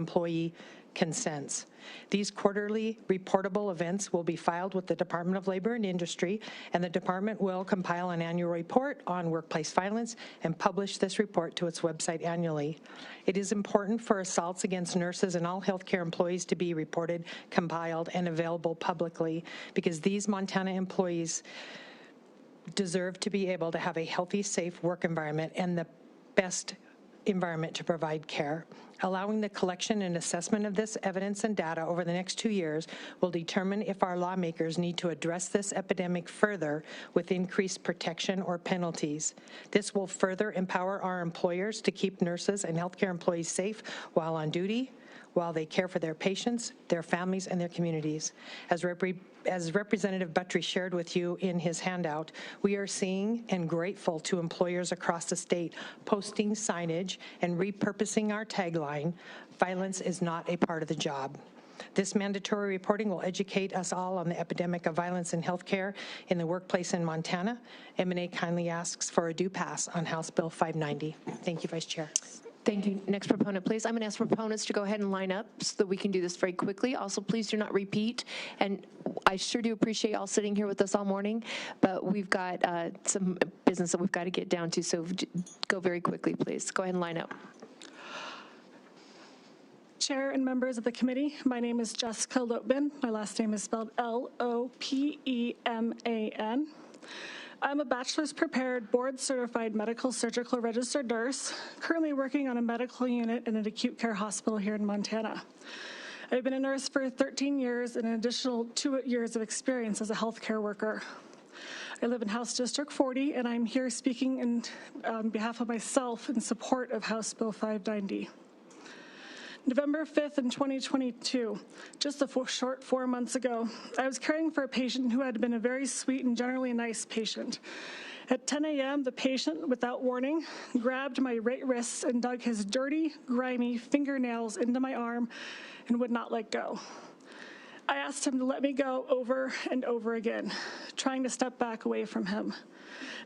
employee consents. These quarterly reportable events will be filed with the Department of Labor and Industry, and the department will compile an annual report on workplace violence and publish this report to its website annually. It is important for assaults against nurses and all healthcare employees to be reported, compiled, and available publicly, because these Montana employees deserve to be able to have a healthy, safe work environment and the best environment to provide care. Allowing the collection and assessment of this evidence and data over the next 2 years will determine if our lawmakers need to address this epidemic further with increased protection or penalties. This will further empower our employers to keep nurses and healthcare employees safe while on duty, while they care for their patients, their families, and their communities. As Representative Buttry shared with you in his handout, we are seeing and grateful to employers across the state posting signage and repurposing our tagline, "Violence is not a part of the job." This mandatory reporting will educate us all on the epidemic of violence in healthcare in the workplace in Montana. MNA kindly asks for a due pass on House Bill 590. Thank you, Vice Chair. Thank you. Next proponent, please. I'm going to ask proponents to go ahead and line up so that we can do this very quickly. Also, please do not repeat. And I sure do appreciate y'all sitting here with us all morning, but we've got some business that we've got to get down to, so go very quickly, please. Go ahead and line up. Chair and members of the committee, my name is Jessica Lopman. My last name is spelled L-O-P-E-M-A-N. I'm a bachelor's prepared, board-certified medical surgical registered nurse, currently working on a medical unit in an acute care hospital here in Montana. I've been a nurse for 13 years and an additional 2 years of experience as a healthcare worker. I live in House District 40, and I'm here speaking on behalf of myself in support of House Bill 590. November 5th in 2022, just a short 4 months ago, I was caring for a patient who had been a very sweet and generally nice patient. At 10 a.m., the patient, without warning, grabbed my right wrist and dug his dirty, grimy fingernails into my arm and would not let go. I asked him to let me go over and over again, trying to step back away from him.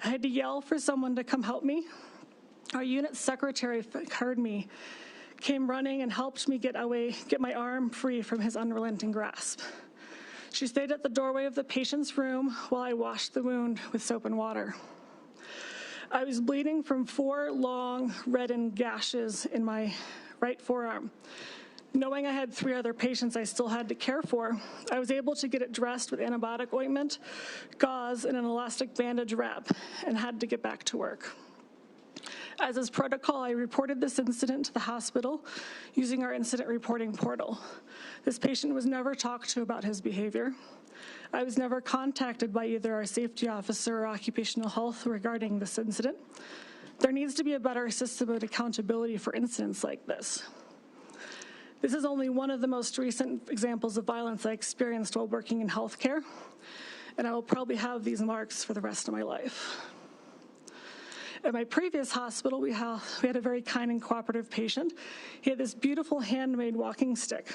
I had to yell for someone to come help me. Our unit secretary heard me, came running and helped me get my arm free from his unrelenting grasp. She stayed at the doorway of the patient's room while I washed the wound with soap and water. I was bleeding from 4 long, reddened gashes in my right forearm. Knowing I had 3 other patients I still had to care for, I was able to get it dressed with antibiotic ointment, gauze, and an elastic bandage wrap, and had to get back to work. As is protocol, I reported this incident to the hospital using our incident reporting portal. This patient was never talked to about his behavior. I was never contacted by either our safety officer or occupational health regarding this incident. There needs to be a better system of accountability for incidents like this. This is only one of the most recent examples of violence I experienced while working in healthcare, and I will probably have these marks for the rest of my life. At my previous hospital, we had a very kind and cooperative patient. He had this beautiful handmade walking stick.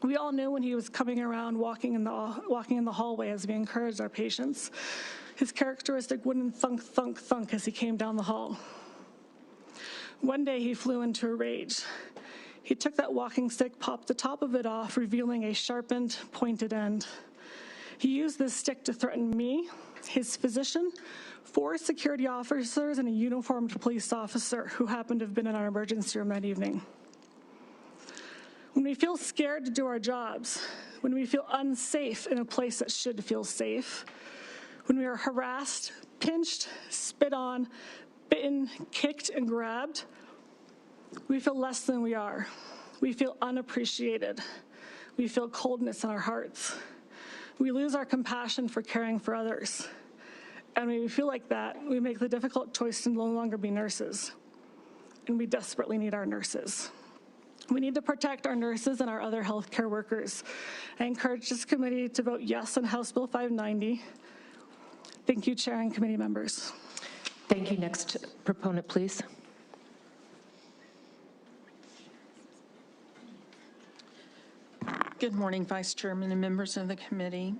We all knew when he was coming around walking in the hallway as we encouraged our patients. His characteristic wooden thunk, thunk, thunk as he came down the hall. One day he flew into a rage. He took that walking stick, popped the top of it off, revealing a sharpened, pointed end. He used this stick to threaten me, his physician, 4 security officers, and a uniformed police officer who happened to have been in our emergency room that evening. When we feel scared to do our jobs, when we feel unsafe in a place that should feel safe, when we are harassed, pinched, spit on, bitten, kicked, and grabbed, we feel less than we are. We feel unappreciated. We feel coldness in our hearts. We lose our compassion for caring for others. And when we feel like that, we make the difficult choice to no longer be nurses. And we desperately need our nurses. We need to protect our nurses and our other healthcare workers. I encourage this committee to vote yes on House Bill 590. Thank you, Chair and committee members. Thank you. Next proponent, please. Good morning, Vice Chairman and members of the committee.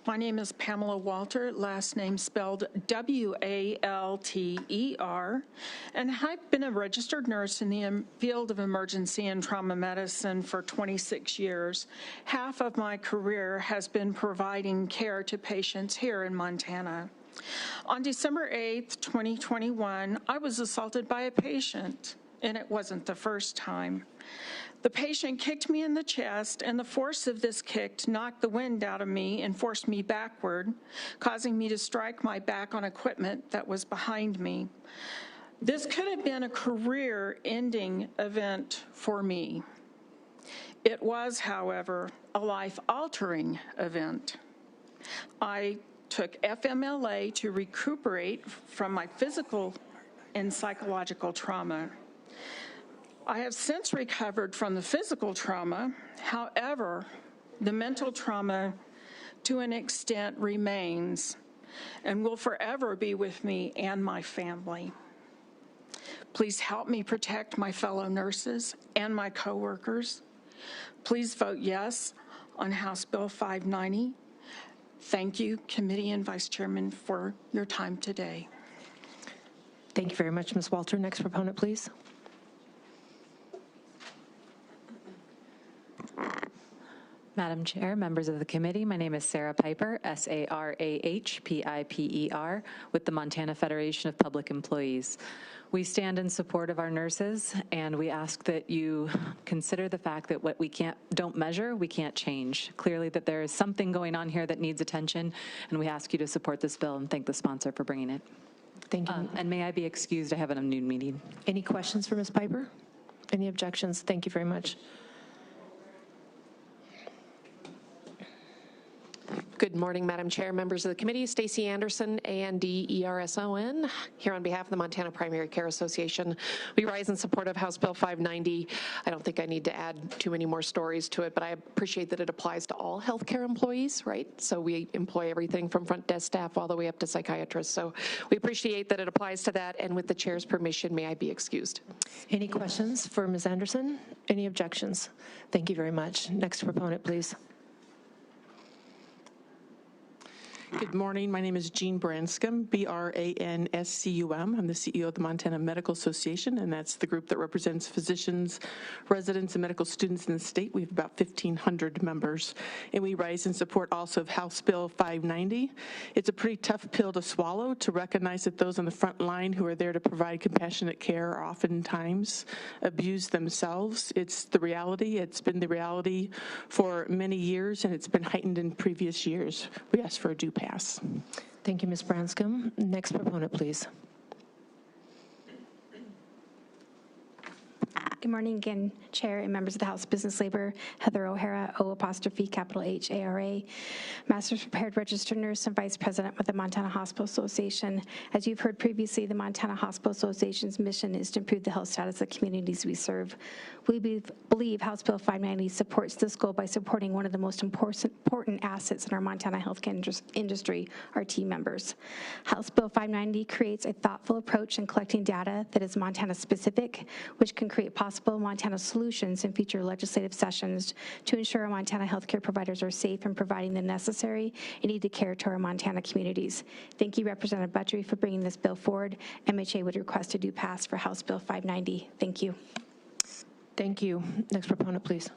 My name is Pamela Walter, last name spelled W-A-L-T-E-R, and I've been a registered nurse in the field of emergency and trauma medicine for 26 years. Half of my career has been providing care to patients here in Montana. On December 8th, 2021, I was assaulted by a patient, and it wasn't the first time. The patient kicked me in the chest, and the force of this kick knocked the wind out of me and forced me backward, causing me to strike my back on equipment that was behind me. This could have been a career-ending event for me. It was, however, a life-altering event. I took FMLA to recuperate from my physical and psychological trauma. I have since recovered from the physical trauma. However, the mental trauma, to an extent, remains and will forever be with me and my family. Please help me protect my fellow nurses and my coworkers. Please vote yes on House Bill 590. Thank you, Committee and Vice Chairman, for your time today. Thank you very much, Ms. Walter. Next proponent, please. Madam Chair, members of the committee, my name is Sarah Piper, S-A-R-A-H-P-I-P-E-R, with the Montana Federation of Public Employees. We stand in support of our nurses, and we ask that you consider the fact that what we don't measure, we can't change. Clearly that there is something going on here that needs attention, and we ask you to support this bill and thank the sponsor for bringing it. Thank you. And may I be excused, I have a noon meeting. Any questions for Ms. Piper? Any objections? Thank you very much. Good morning, Madam Chair, members of the committee. Stacey Anderson, A-N-D-E-R-S-O-N, here on behalf of the Montana Primary Care Association. We rise in support of House Bill 590. I don't think I need to add too many more stories to it, but I appreciate that it applies to all healthcare employees, right? So we employ everything from front desk staff all the way up to psychiatrists. So we appreciate that it applies to that, and with the chair's permission, may I be excused? Any questions for Ms. Anderson? Any objections? Thank you very much. Next proponent, please. Good morning. My name is Jean Branscombe, B-R-A-N-S-C-U-M. I'm the CEO of the Montana Medical Association, and that's the group that represents physicians, residents, and medical students in the state. We have about 1,500 members, and we rise in support also of House Bill 590. It's a pretty tough pill to swallow to recognize that those on the front line who are there to provide compassionate care are oftentimes abused themselves. It's the reality. It's been the reality for many years, and it's been heightened in previous years. We ask for a due pass. Thank you, Ms. Branscombe. Next proponent, please. Good morning again, Chair and members of the House Business Labor, Heather O'Hara, O''H', Master's Prepared Registered Nurse and Vice President with the Montana Hospital Association. As you've heard previously, the Montana Hospital Association's mission is to improve the health status of communities we serve. We believe House Bill 590 supports this goal by supporting one of the most important assets in our Montana healthcare industry, our team members. House Bill 590 creates a thoughtful approach in collecting data that is Montana-specific, which can create possible Montana solutions in future legislative sessions to ensure our Montana healthcare providers are safe in providing the necessary and needed care to our Montana communities. Thank you, Representative Buttrey, for bringing this bill forward. MHA would request a due pass for House Bill 590. Thank you. Thank you. Next proponent, please.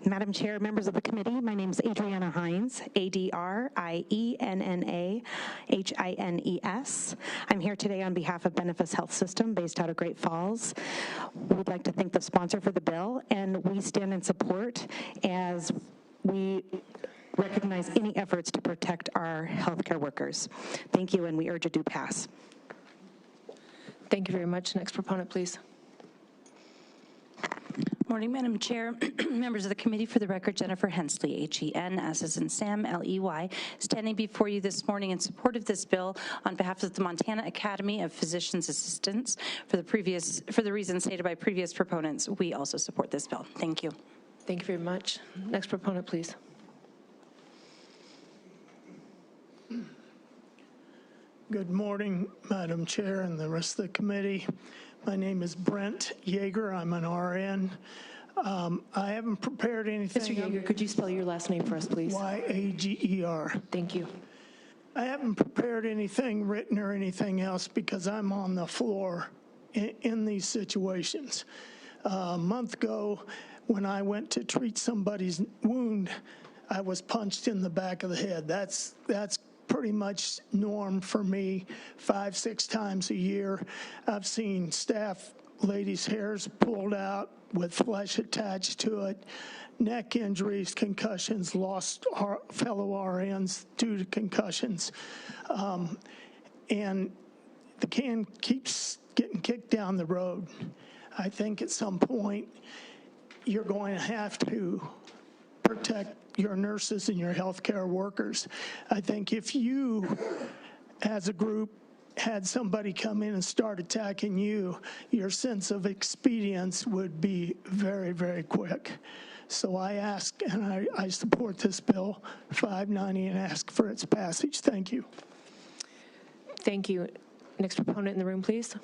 Madam Chair, members of the committee, my name is Adriana Hines, A-D-R-I-E-N-N-A-H-I-N-E-S. I'm here today on behalf of Benefis Health System based out of Great Falls. We'd like to thank the sponsor for the bill, and we stand in support as we recognize any efforts to protect our healthcare workers. Thank you, and we urge a due pass. Thank you very much. Next proponent, please. Morning, Madam Chair, members of the committee. For the record, Jennifer Hensley, H-E-N, S as in Sam, L-E-Y, standing before you this morning in support of this bill on behalf of the Montana Academy of Physicians Assistants. For the reasons stated by previous proponents, we also support this bill. Thank you. Thank you very much. Next proponent, please. Good morning, Madam Chair and the rest of the committee. My name is Brent Yeager. I'm an RN. I haven't prepared anything. Mr. Yeager, could you spell your last name for us, please? Y-A-G-E-R. Thank you. I haven't prepared anything written or anything else because I'm on the floor in these situations. A month ago, when I went to treat somebody's wound, I was punched in the back of the head. That's pretty much norm for me 5-6 times a year. I've seen staff ladies' hairs pulled out with flesh attached to it, neck injuries, concussions, lost fellow RNs due to concussions. And the can keeps getting kicked down the road. I think at some point you're going to have to protect your nurses and your healthcare workers. I think if you, as a group, had somebody come in and start attacking you, your sense of expedience would be very, very quick. So I ask, and I support this bill 590 and ask for its passage. Thank you. Thank you. Next proponent in the room, please.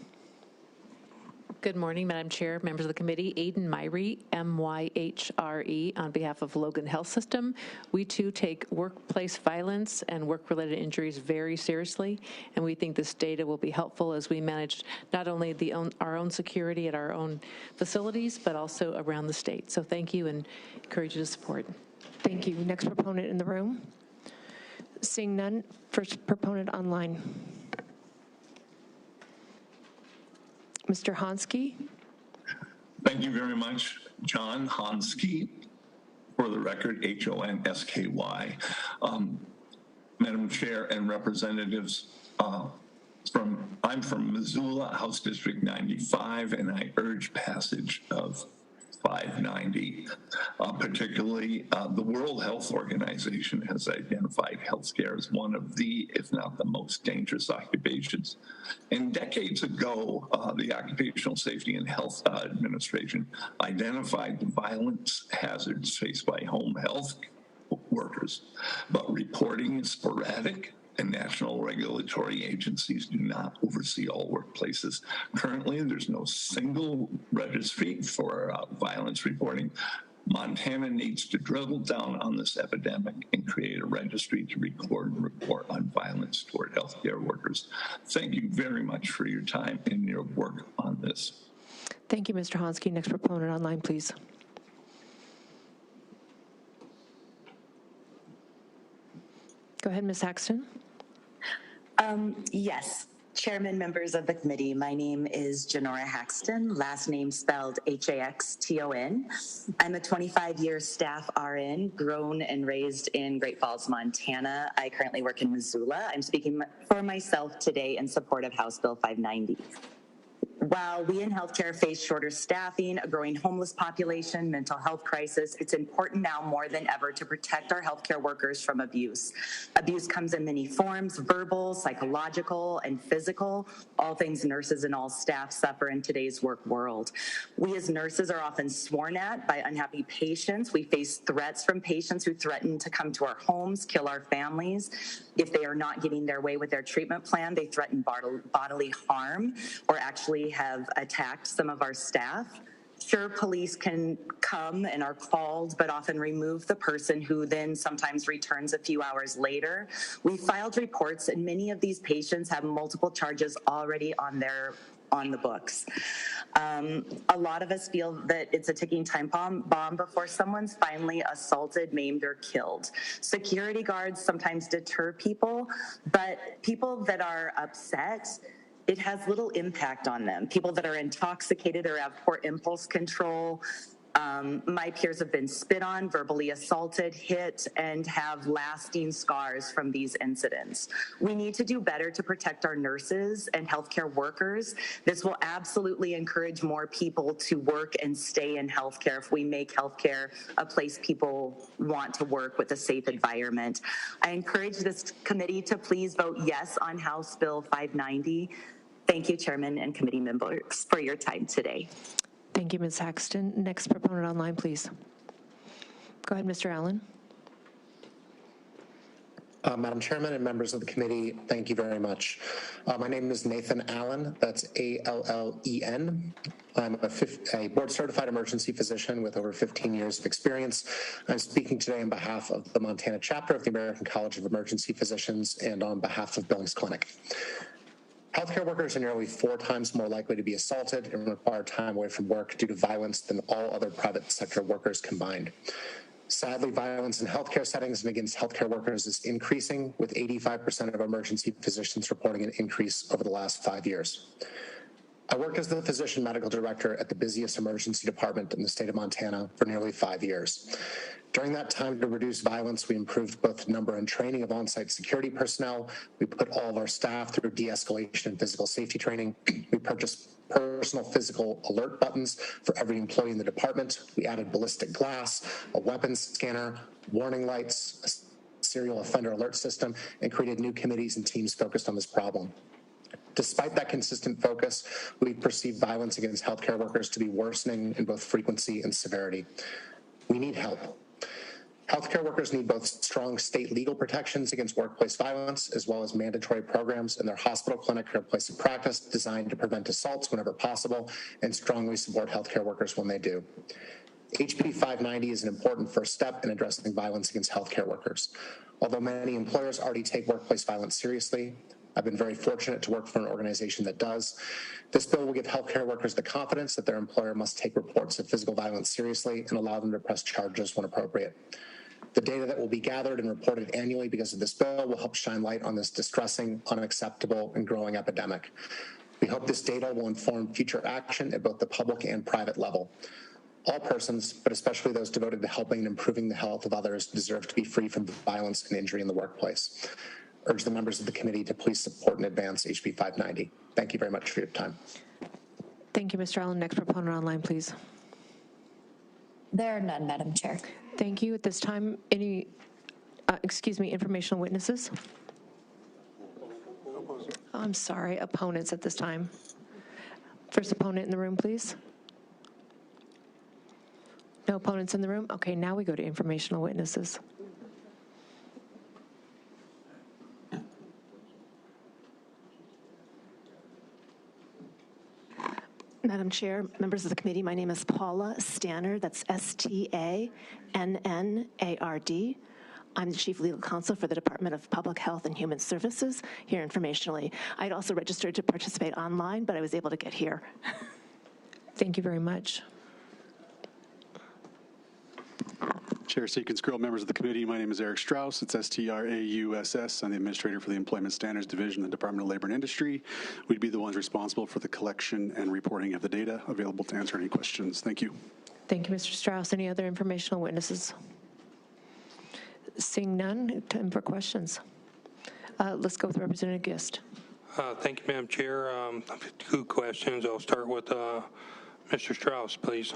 Good morning, Madam Chair, members of the committee. Aiden Myhre, M-Y-H-R-E, on behalf of Logan Health System. We too take workplace violence and work-related injuries very seriously, and we think this data will be helpful as we manage not only our own security at our own facilities, but also around the state. So thank you, and encourage you to support. Thank you. Next proponent in the room. Seeing none, first proponent online. Mr. Hansky. Thank you very much, John Hansky, for the record, H-O-N-S-K-Y. Madam Chair and representatives, I'm from Missoula, House District 95, and I urge passage of 590. Particularly, the World Health Organization has identified healthcare as one of the, if not the most dangerous occupations. And decades ago, the Occupational Safety and Health Administration identified the violence hazards faced by home health workers, but reporting is sporadic, and national regulatory agencies do not oversee all workplaces. Currently, there's no single registry for violence reporting. Montana needs to drill down on this epidemic and create a registry to record and report on violence toward healthcare workers. Thank you very much for your time and your work on this. Thank you, Mr. Hansky. Next proponent online, please. Go ahead, Ms. Haxton. Yes. Chairman, members of the committee, my name is Janora Haxton, last name spelled H-A-X-T-O-N. I'm a 25-year staff RN, grown and raised in Great Falls, Montana. I currently work in Missoula. I'm speaking for myself today in support of House Bill 590. While we in healthcare face shorter staffing, a growing homeless population, mental health crisis, it's important now more than ever to protect our healthcare workers from abuse. Abuse comes in many forms: verbal, psychological, and physical, all things nurses and all staff suffer in today's work world. We as nurses are often sworn at by unhappy patients. We face threats from patients who threaten to come to our homes, kill our families. If they are not getting their way with their treatment plan, they threaten bodily harm or actually have attacked some of our staff. Sure, police can come and are called, but often remove the person who then sometimes returns a few hours later. We filed reports, and many of these patients have multiple charges already on the books. A lot of us feel that it's a ticking time bomb before someone's finally assaulted, maimed, or killed. Security guards sometimes deter people, but people that are upset, it has little impact on them. People that are intoxicated or have poor impulse control. My peers have been spit on, verbally assaulted, hit, and have lasting scars from these incidents. We need to do better to protect our nurses and healthcare workers. This will absolutely encourage more people to work and stay in healthcare if we make healthcare a place people want to work with a safe environment. I encourage this committee to please vote yes on House Bill 590. Thank you, Chairman and committee members, for your time today. Thank you, Ms. Haxton. Next proponent online, please. Go ahead, Mr. Allen. Madam Chairman and members of the committee, thank you very much. My name is Nathan Allen. That's A-L-L-E-N. I'm a board-certified emergency physician with over 15 years of experience. I'm speaking today on behalf of the Montana chapter of the American College of Emergency Physicians and on behalf of Billings Clinic. Healthcare workers are nearly 4 times more likely to be assaulted and require time away from work due to violence than all other private sector workers combined. Sadly, violence in healthcare settings and against healthcare workers is increasing, with 85% of emergency physicians reporting an increase over the last 5 years. I worked as the physician medical director at the busiest emergency department in the state of Montana for nearly 5 years. During that time to reduce violence, we improved both the number and training of on-site security personnel. We put all of our staff through de-escalation and physical safety training. We purchased personal physical alert buttons for every employee in the department. We added ballistic glass, a weapons scanner, warning lights, a serial offender alert system, and created new committees and teams focused on this problem. Despite that consistent focus, we perceive violence against healthcare workers to be worsening in both frequency and severity. We need help. Healthcare workers need both strong state legal protections against workplace violence, as well as mandatory programs in their hospital, clinic, or place of practice designed to prevent assaults whenever possible and strongly support healthcare workers when they do. HB 590 is an important first step in addressing violence against healthcare workers. Although many employers already take workplace violence seriously, I've been very fortunate to work for an organization that does. This bill will give healthcare workers the confidence that their employer must take reports of physical violence seriously and allow them to press charges when appropriate. The data that will be gathered and reported annually because of this bill will help shine light on this distressing, unacceptable, and growing epidemic. We hope this data will inform future action at both the public and private level. All persons, but especially those devoted to helping and improving the health of others, deserve to be free from violence and injury in the workplace. Urge the members of the committee to please support and advance HB 590. Thank you very much for your time. Thank you, Mr. Allen. Next proponent online, please. There are none, Madam Chair. Thank you. At this time, any, informational witnesses? I'm sorry, opponents at this time. First opponent in the room, please. No opponents in the room? Okay, now we go to informational witnesses. Madam Chair, members of the committee, my name is Paula Stannard. That's Stannard. I'm the Chief Legal Counsel for the Department of Public Health and Human Services here informationally. I'd also registered to participate online, but I was able to get here. Thank you very much. Chair Seekins-Grill, members of the committee, my name is Eric Strauss. It's Strauss. I'm the Administrator for the Employment Standards Division of the Department of Labor and Industry. We'd be the ones responsible for the collection and reporting of the data available to answer any questions. Thank you. Thank you, Mr. Strauss. Any other informational witnesses? Seeing none, time for questions. Let's go with Representative Gist. Thank you, Madam Chair. I have 2 questions. I'll start with Mr. Strauss, please.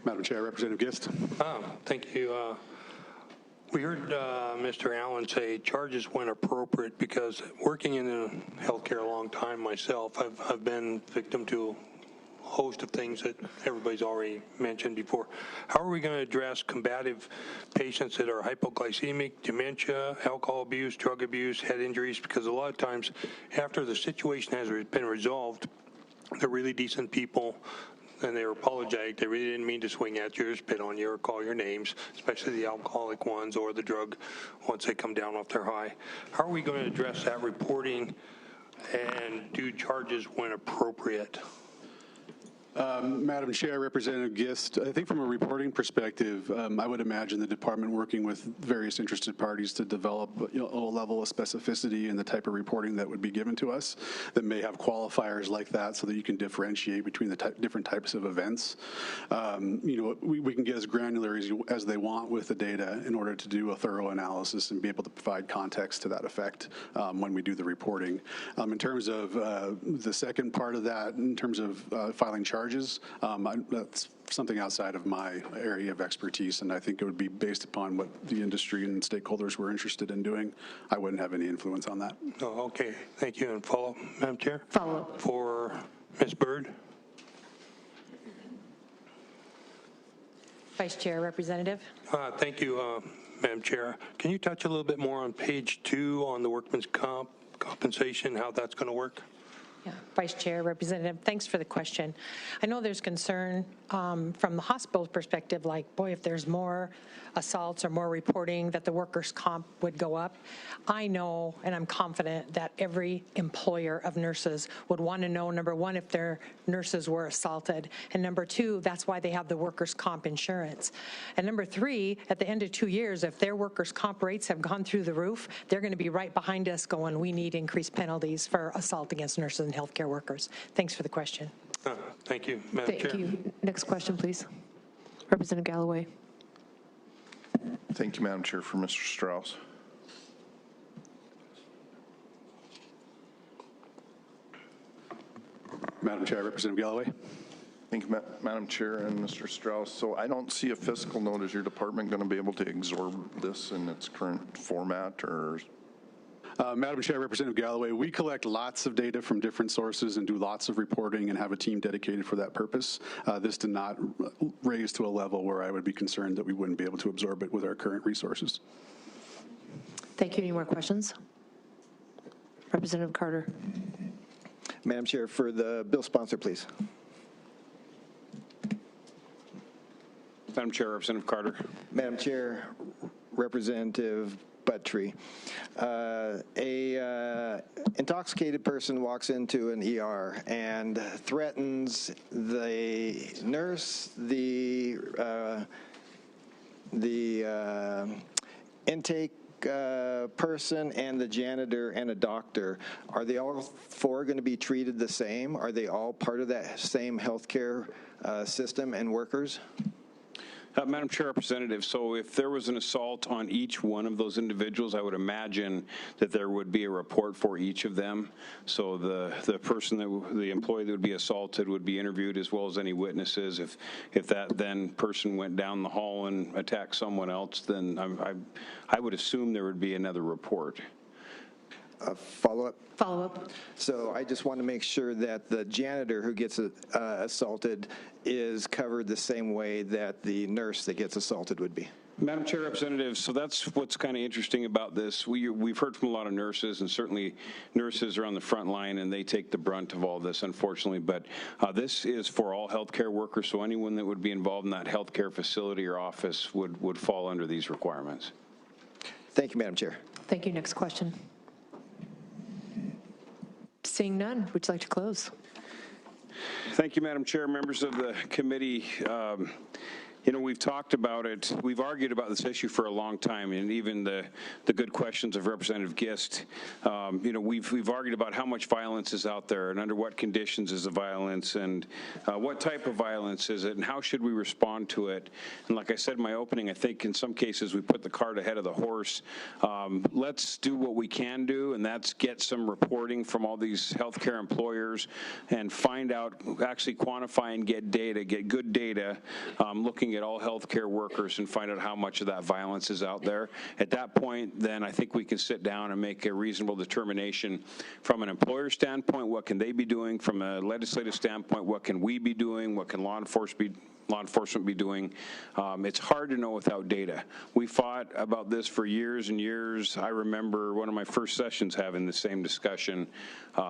Madam Chair, Representative Gist. Thank you. We heard Mr. Allen say charges when appropriate, because working in healthcare a long time myself, I've been victim to a host of things that everybody's already mentioned before. How are we going to address combative patients that are hypoglycemic, dementia, alcohol abuse, drug abuse, head injuries? Because a lot of times after the situation has been resolved, they're really decent people, and they were apologetic. They really didn't mean to swing at you or spit on you or call your names, especially the alcoholic ones or the drug once they come down off their high. How are we going to address that reporting and do charges when appropriate? Madam Chair, Representative Gist, I think from a reporting perspective, I would imagine the department working with various interested parties to develop a level of specificity in the type of reporting that would be given to us that may have qualifiers like that so that you can differentiate between the different types of events. We can get as granular as they want with the data in order to do a thorough analysis and be able to provide context to that effect when we do the reporting. In terms of the second part of that, in terms of filing charges, that's something outside of my area of expertise, and I think it would be based upon what the industry and stakeholders were interested in doing. I wouldn't have any influence on that. Oh, okay. Thank you. And follow-up, Madam Chair? Follow-up. For Ms. Byrd. Vice Chair, Representative. Thank you, Madam Chair. Can you touch a little bit more on page 2 on the workman's compensation, how that's going to work? Yeah. Vice Chair, Representative, thanks for the question. I know there's concern from the hospital's perspective, like, boy, if there's more assaults or more reporting that the workers' comp would go up. I know, and I'm confident, that every employer of nurses would want to know, number one, if their nurses were assaulted, and number 2, that's why they have the workers' comp insurance. And number 3, at the end of 2 years, if their workers' comp rates have gone through the roof, they're going to be right behind us going, we need increased penalties for assault against nurses and healthcare workers. Thanks for the question. Thank you, Madam Chair. Thank you. Next question, please. Representative Galloway. Thank you, Madam Chair. For Mr. Strauss. Madam Chair, Representative Galloway. Thank you, Madam Chair and Mr. Strauss. So I don't see a fiscal note. Is your department going to be able to absorb this in its current format, or? Madam Chair, Representative Galloway, we collect lots of data from different sources and do lots of reporting and have a team dedicated for that purpose. This did not raise to a level where I would be concerned that we wouldn't be able to absorb it with our current resources. Thank you. Any more questions? Representative Carter. Madam Chair, for the bill sponsor, please. Madam Chair, Representative Carter. Madam Chair, Representative Buttry. A intoxicated person walks into an ER and threatens the nurse, the intake person, and the janitor and a doctor. Are they all four going to be treated the same? Are they all part of that same healthcare system and workers? Madam Chair, Representative, so if there was an assault on each one of those individuals, I would imagine that there would be a report for each of them. So the person, the employee that would be assaulted would be interviewed, as well as any witnesses. If that then person went down the hall and attacked someone else, then I would assume there would be another report. Follow-up? Follow-up. So I just want to make sure that the janitor who gets assaulted is covered the same way that the nurse that gets assaulted would be. Madam Chair, Representative, so that's what's kind of interesting about this. We've heard from a lot of nurses, and certainly nurses are on the front line, and they take the brunt of all this, unfortunately. But this is for all healthcare workers, so anyone that would be involved in that healthcare facility or office would fall under these requirements. Thank you, Madam Chair. Thank you. Next question. Seeing none, would you like to close? Thank you, Madam Chair, members of the committee. You know, we've talked about it. We've argued about this issue for a long time, and even the good questions of Representative Gist. You know, we've argued about how much violence is out there, and under what conditions is the violence, and what type of violence is it, and how should we respond to it. And like I said in my opening, I think in some cases we put the cart ahead of the horse. Let's do what we can do, and that's get some reporting from all these healthcare employers and find out, actually quantify and get data, get good data, looking at all healthcare workers and find out how much of that violence is out there. At that point, then I think we can sit down and make a reasonable determination from an employer standpoint, what can they be doing? From a legislative standpoint, what can we be doing? What can law enforcement be doing? It's hard to know without data. We fought about this for years and years. I remember one of my first sessions having the same discussion.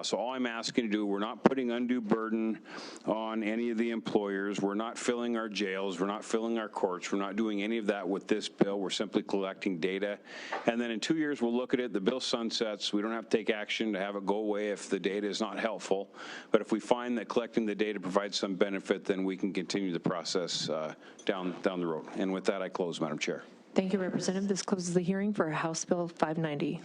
So all I'm asking to do, we're not putting undue burden on any of the employers. We're not filling our jails. We're not filling our courts. We're not doing any of that with this bill. We're simply collecting data. And then in 2 years, we'll look at it. The bill sunsets. We don't have to take action to have it go away if the data is not helpful. But if we find that collecting the data provides some benefit, then we can continue the process down the road. And with that, I close, Madam Chair. Thank you, Representative. This closes the hearing for House Bill 590.